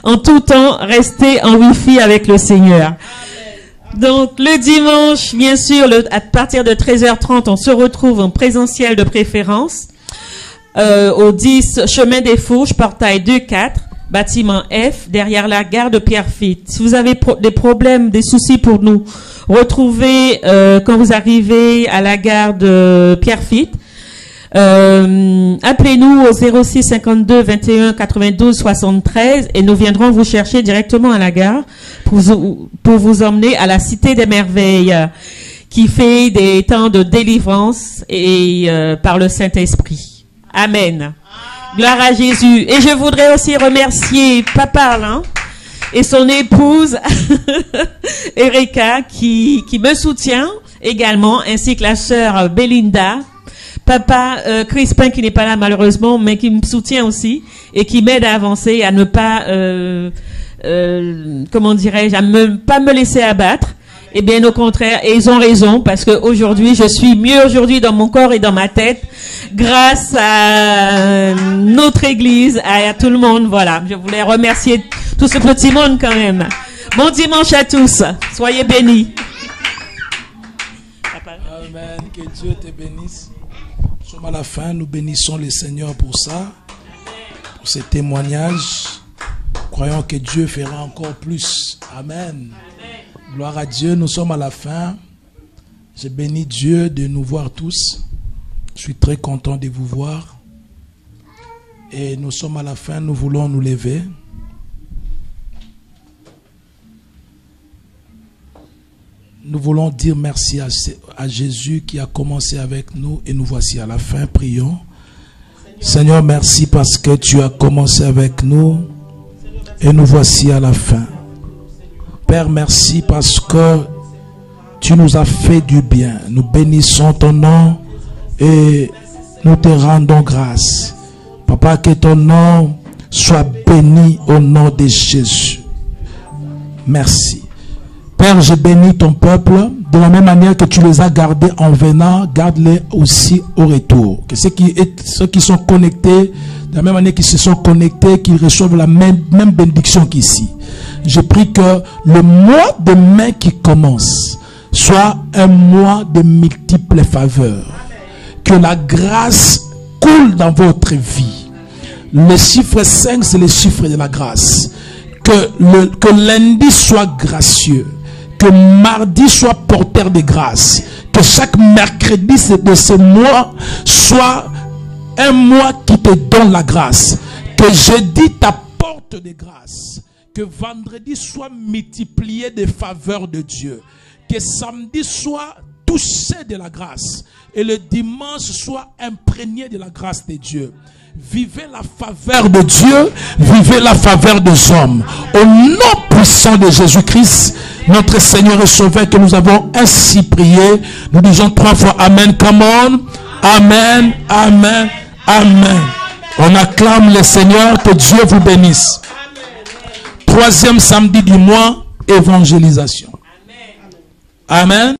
Speaker 4: en tout temps, restez en Wi-Fi avec le Seigneur. Donc, le dimanche, bien sûr, à partir de 13h30, on se retrouve en présentiel de préférence au 10 Chemin des Fourches, portail 2-4, bâtiment F, derrière la gare de Pierrefitte. Si vous avez des problèmes, des soucis pour nous, retrouvez quand vous arrivez à la gare de Pierrefitte. Appelez-nous au 06 52 21 92 73 et nous viendrons vous chercher directement à la gare pour vous emmener à la Cité des Merveilles qui fait des temps de délivrance et par le Saint-Esprit. Amen. Gloire à Jésus. Et je voudrais aussi remercier Papa Alain et son épouse Erika qui me soutient également, ainsi que la sœur Belinda. Papa Crispin qui n'est pas là malheureusement, mais qui me soutient aussi et qui m'aide à avancer, à ne pas, comment dirais-je, à pas me laisser abattre. Et bien au contraire, et ils ont raison, parce qu'aujourd'hui, je suis mieux aujourd'hui dans mon corps et dans ma tête, grâce à notre église, à tout le monde. Voilà, je voulais remercier tout ce petit monde quand même. Bon dimanche à tous, soyez bénis.
Speaker 2: Amen, que Dieu te bénisse. Nous sommes à la fin, nous bénissons le Seigneur pour ça, pour ces témoignages. Croyons que Dieu fera encore plus. Amen. Gloire à Dieu, nous sommes à la fin. Je bénis Dieu de nous voir tous. Je suis très content de vous voir. Et nous sommes à la fin, nous voulons nous lever. Nous voulons dire merci à Jésus qui a commencé avec nous et nous voici à la fin. Prions. Seigneur, merci parce que tu as commencé avec nous et nous voici à la fin. Père, merci parce que tu nous as fait du bien. Nous bénissons ton nom et nous te rendons grâce. Papa, que ton nom soit béni au nom de Jésus. Merci. Père, je bénis ton peuple de la même manière que tu les as gardés en venant, garde-les aussi au retour. Que ceux qui sont connectés, de la même manière qu'ils se sont connectés, qu'ils reçoivent la même bénédiction qu'ici. Je prie que le mois de mai qui commence soit un mois de multiples faveurs. Que la grâce coule dans votre vie. Le chiffre 5, c'est le chiffre de la grâce. Que lundi soit gracieux. Que mardi soit porteur de grâce. Que chaque mercredi de ce mois soit un mois qui te donne la grâce. Que jeudi t'apporte de grâce. Que vendredi soit multiplié de faveurs de Dieu. Que samedi soit touché de la grâce. Et le dimanche soit imprégné de la grâce de Dieu. Vivez la faveur de Dieu. Vivez la faveur des hommes. Au nom puissant de Jésus-Christ, notre Seigneur et Sauveur, que nous avons ainsi prié. Nous disons 3 fois Amen. Come on. Amen. Amen. Amen. On acclame le Seigneur. Que Dieu vous bénisse. 3e samedi du mois, évangélisation. Amen.